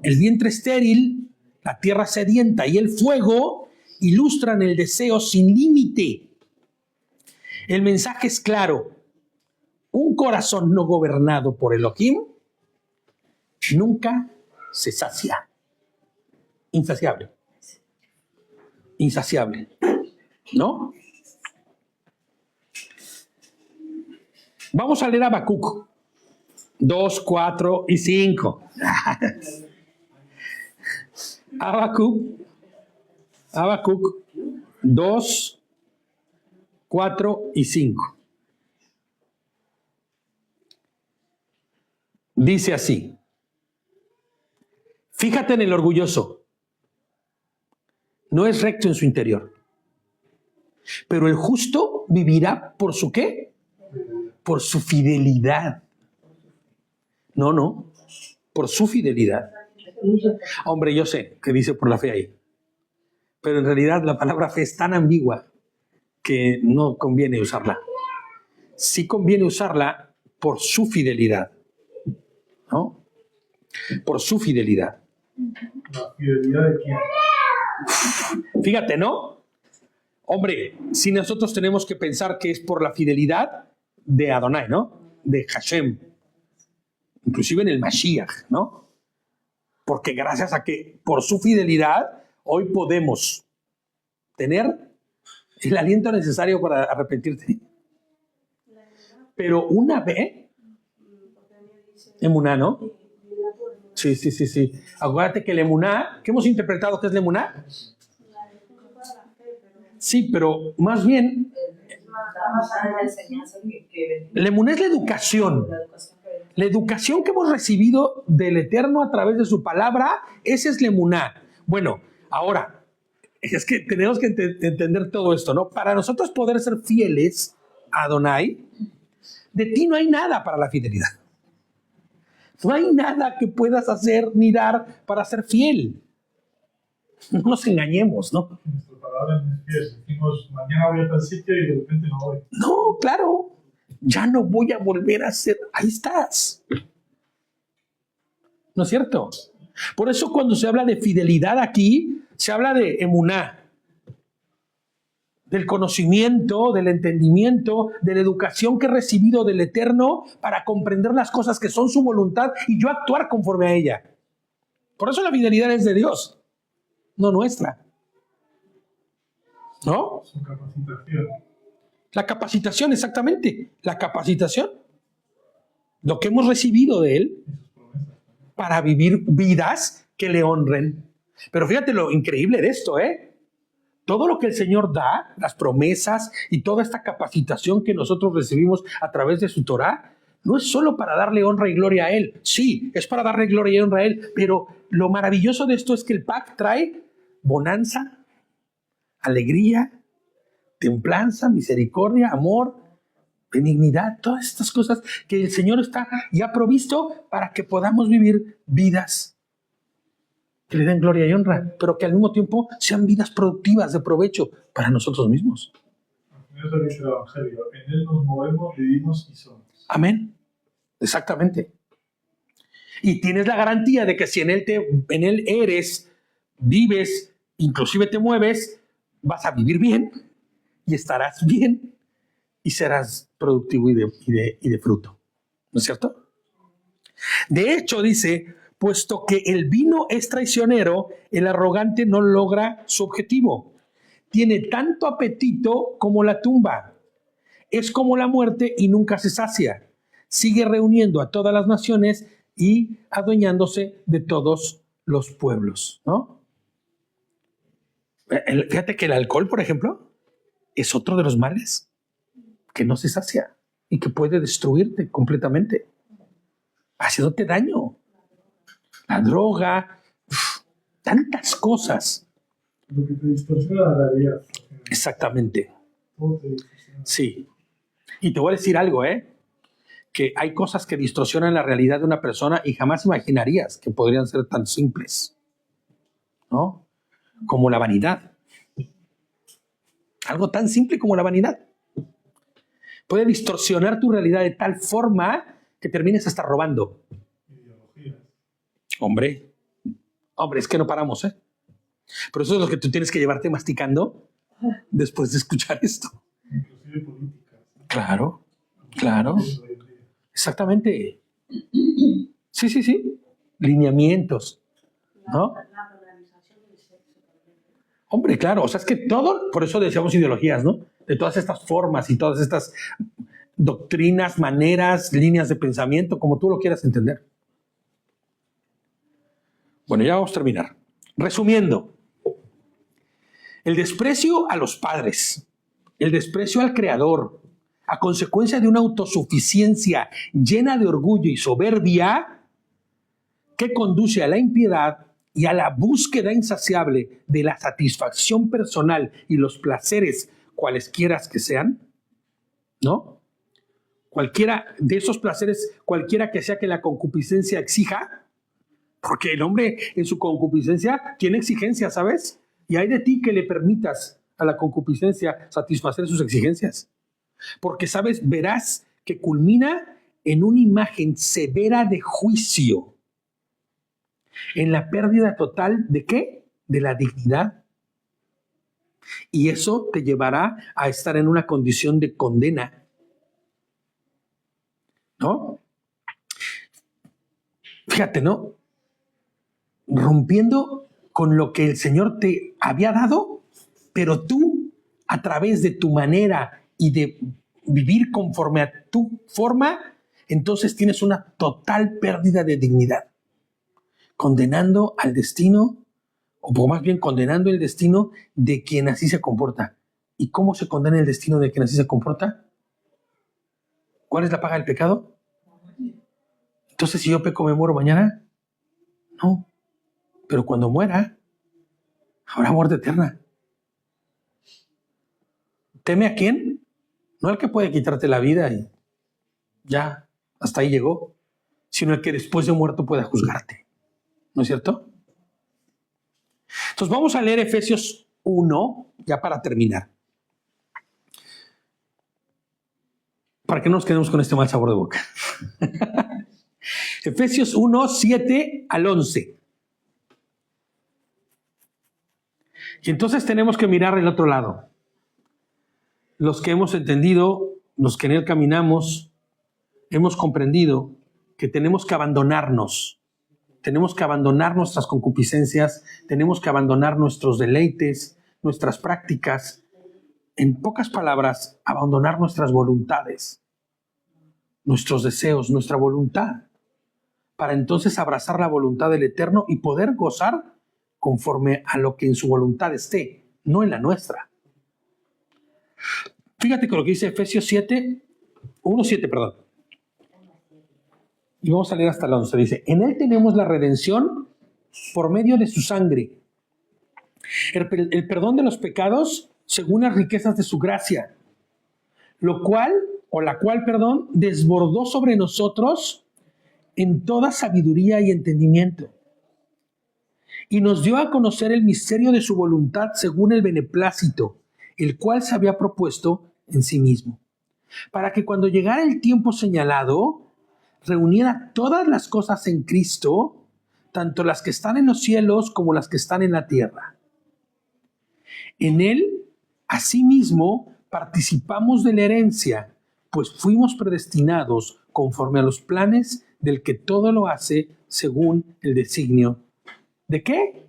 el vientre estéril, la tierra sedienta y el fuego ilustran el deseo sin límite. El mensaje es claro. Un corazón no gobernado por Elohim nunca se sacia. Insaciable. Insaciable. ¿No? Vamos a leer Habacuc 2, 4 y 5. Habacuc 2, 4 y 5. Dice así: fíjate en el orgulloso, no es recto en su interior, pero el justo vivirá por su ¿qué? Por su fidelidad. No, por su fidelidad. Hombre, yo sé que dice por la fe ahí, pero en realidad la palabra fe es tan ambigua que no conviene usarla. Sí conviene usarla por su fidelidad, ¿no? Por su fidelidad. ¿La fidelidad de quién? Fíjate, ¿no? Hombre, si nosotros tenemos que pensar que es por la fidelidad de Adonai, ¿no? De Hashem. Inclusive en el Mashiach, ¿no? Porque gracias a que por su fidelidad hoy podemos tener el aliento necesario para arrepentirte. Pero una vez, emuná, ¿no? Sí. Acuérdate que el emuná, ¿qué hemos interpretado que es el emuná? Sí, pero más bien, el emuná es la educación. La educación que hemos recibido del Eterno a través de su palabra, ese es la emuná. Bueno, ahora, es que tenemos que entender todo esto, ¿no? Para nosotros poder ser fieles a Adonai, de ti no hay nada para la fidelidad. No hay nada que puedas hacer ni dar para ser fiel. No nos engañemos, ¿no? Nuestra palabra no es fiel. Decimos, mañana voy a tal sitio y de repente no voy. No, claro. Ya no voy a volver a ser. Ahí estás. ¿No es cierto? Por eso cuando se habla de fidelidad aquí, se habla de emuná, del conocimiento, del entendimiento, de la educación que he recibido del Eterno para comprender las cosas que son su voluntad y yo actuar conforme a ella. Por eso la fidelidad es de Dios, no nuestra. ¿No? Su capacitación. La capacitación, exactamente. La capacitación. Lo que hemos recibido de Él para vivir vidas que le honren. Pero fíjate lo increíble de esto, ¿eh? Todo lo que el Señor da, las promesas y toda esta capacitación que nosotros recibimos a través de su Torah, no es solo para darle honra y gloria a Él. Sí, es para darle gloria y honra a Él, pero lo maravilloso de esto es que el PAC trae bonanza, alegría, templanza, misericordia, amor, benignidad, todas estas cosas que el Señor está ya provisto para que podamos vivir vidas que le den gloria y honra, pero que al mismo tiempo sean vidas productivas, de provecho para nosotros mismos. Eso es lo que dice el Evangelio. En Él nos movemos, vivimos y somos. Amén. Exactamente. Y tienes la garantía de que si en Él eres, vives, inclusive te mueves, vas a vivir bien y estarás bien y serás productivo y de fruto. ¿No es cierto? De hecho, dice, puesto que el vino es traicionero, el arrogante no logra su objetivo. Tiene tanto apetito como la tumba. Es como la muerte y nunca se sacia. Sigue reuniendo a todas las naciones y adueñándose de todos los pueblos, ¿no? Fíjate que el alcohol, por ejemplo, es otro de los males que no se sacia y que puede destruirte completamente, haciéndote daño. La droga, tantas cosas. Lo que te distorsiona la realidad. Exactamente. Todo te distorsiona. Sí. Y te voy a decir algo, que hay cosas que distorsionan la realidad de una persona y jamás imaginarías que podrían ser tan simples, ¿no? como la vanidad. Algo tan simple como la vanidad. Puede distorsionar tu realidad de tal forma que termines hasta robando. Ideologías. Hombre, es que no paramos, ¿eh? Por eso es lo que tú tienes que llevarte masticando después de escuchar esto. Inclusive políticas. Claro. Exactamente. Sí. Lineamientos, ¿no? La polarización del sexo también. Hombre, claro. O sea, es que todo, por eso decíamos ideologías, ¿no? De todas estas formas y todas estas doctrinas, maneras, líneas de pensamiento, como tú lo quieras entender. Bueno, ya vamos a terminar. Resumiendo, el desprecio a los padres, el desprecio al Creador, a consecuencia de una autosuficiencia llena de orgullo y soberbia, que conduce a la impiedad y a la búsqueda insaciable de la satisfacción personal y los placeres cualesquiera que sean, ¿no? Cualquiera de esos placeres, cualquiera que sea que la concupiscencia exija, porque el hombre en su concupiscencia tiene exigencias, ¿sabes? Y hay de ti que le permitas a la concupiscencia satisfacer sus exigencias. Porque, ¿sabes? Verás que culmina en una imagen severa de juicio, en la pérdida total ¿de qué? De la dignidad. Y eso te llevará a estar en una condición de condena, ¿no? Fíjate, ¿no? Rompiendo con lo que el Señor te había dado, pero tú, a través de tu manera y de vivir conforme a tu forma, entonces tienes una total pérdida de dignidad, condenando al destino, o más bien condenando el destino de quien así se comporta. ¿Y cómo se condena el destino de quien así se comporta? ¿Cuál es la paga del pecado? Entonces, si yo peco, ¿me muero mañana? No. Pero cuando muera, habrá muerte eterna. ¿Teme a quién? No al que puede quitarte la vida y ya, hasta ahí llegó, sino el que después de muerto pueda juzgarte. ¿No es cierto? Entonces vamos a leer Efesios 1, ya para terminar. Para que no nos quedemos con este mal sabor de boca. Efesios 1, 7 al 11. Y entonces tenemos que mirar el otro lado. Los que hemos entendido, los que en él caminamos, hemos comprendido que tenemos que abandonarnos. Tenemos que abandonar nuestras concupiscencias, tenemos que abandonar nuestros deleites, nuestras prácticas. En pocas palabras, abandonar nuestras voluntades, nuestros deseos, nuestra voluntad, para entonces abrazar la voluntad del Eterno y poder gozar conforme a lo que en su voluntad esté, no en la nuestra. Fíjate con lo que dice Efesios 1:7, perdón. Y vamos a leer hasta el 11. Dice, en él tenemos la redención por medio de su sangre, el perdón de los pecados según las riquezas de su gracia, la cual, desbordó sobre nosotros en toda sabiduría y entendimiento, y nos dio a conocer el misterio de su voluntad según el beneplácito, el cual se había propuesto en sí mismo, para que cuando llegara el tiempo señalado, reuniera todas las cosas en Cristo, tanto las que están en los cielos como las que están en la tierra. En él, asimismo, participamos de la herencia, pues fuimos predestinados conforme a los planes del que todo lo hace según el designio. ¿De qué?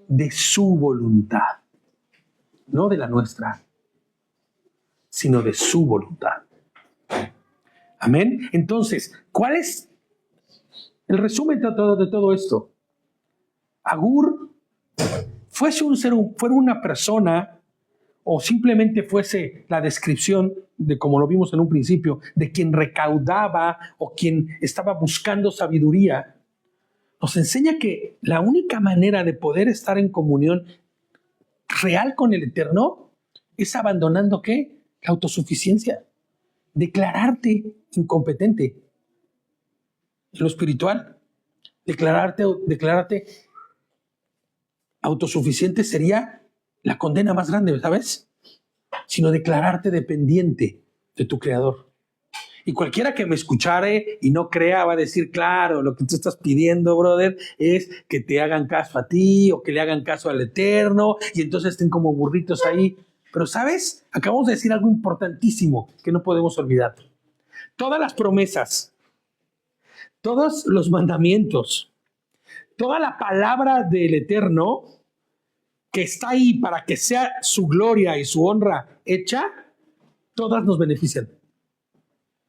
De su voluntad. No de la nuestra, sino de su voluntad. Amén. Entonces, ¿cuál es el resumen de todo esto? Agur fuera una persona o simplemente fuese la descripción de, como lo vimos en un principio, de quien recaudaba o quien estaba buscando sabiduría, nos enseña que la única manera de poder estar en comunión real con el Eterno es abandonando ¿qué? La autosuficiencia. Declararte incompetente en lo espiritual. Declararte autosuficiente sería la condena más grande, ¿sabes? Sino declararte dependiente de tu Creador. Y cualquiera que me escuchare y no crea va a decir, claro, lo que tú estás pidiendo, brother, es que te hagan caso a ti o que le hagan caso al Eterno y entonces estén como burritos ahí. Pero, ¿sabes? Acabamos de decir algo importantísimo que no podemos olvidar. Todas las promesas, todos los mandamientos, toda la palabra del Eterno que está ahí para que sea su gloria y su honra hecha, todas nos benefician.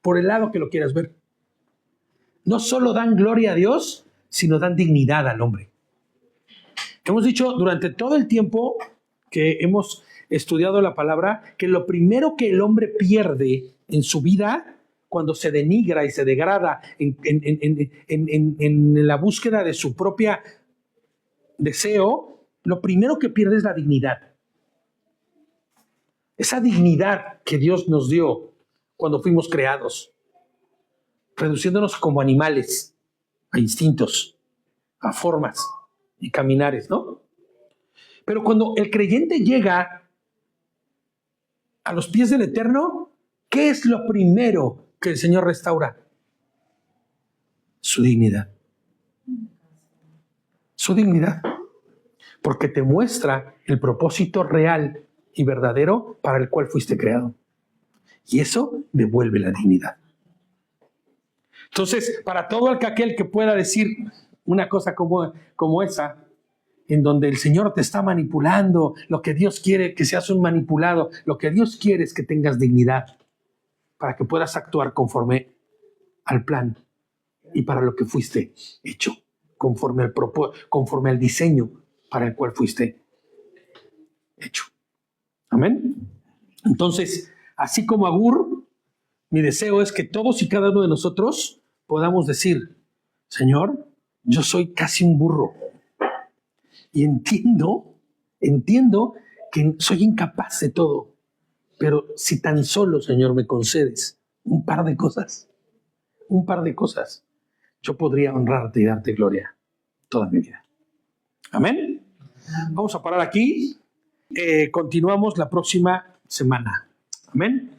Por el lado que lo quieras ver. No solo dan gloria a Dios, sino dan dignidad al hombre. Hemos dicho durante todo el tiempo que hemos estudiado la palabra, que lo primero que el hombre pierde en su vida, cuando se denigra y se degrada en la búsqueda de su propia deseo, lo primero que pierde es la dignidad. Esa dignidad que Dios nos dio cuando fuimos creados, reduciéndonos como animales, a instintos, a formas y caminares, ¿no? Pero cuando el creyente llega a los pies del Eterno, ¿qué es lo primero que el Señor restaura? Su dignidad. Su dignidad. Porque te muestra el propósito real y verdadero para el cual fuiste creado. Y eso devuelve la dignidad. Entonces, para todo aquel que pueda decir una cosa como esa, en donde el Señor te está manipulando, lo que Dios quiere que seas un manipulado, lo que Dios quiere es que tengas dignidad para que puedas actuar conforme al plan y para lo que fuiste hecho, conforme al diseño para el cual fuiste hecho. Amén. Entonces, así como Agur, mi deseo es que todos y cada uno de nosotros podamos decir, Señor, yo soy casi un burro y entiendo que soy incapaz de todo, pero si tan solo, Señor, me concedes un par de cosas, yo podría honrarte y darte gloria toda mi vida. Amén. Vamos a parar aquí. Continuamos la próxima semana. Amén.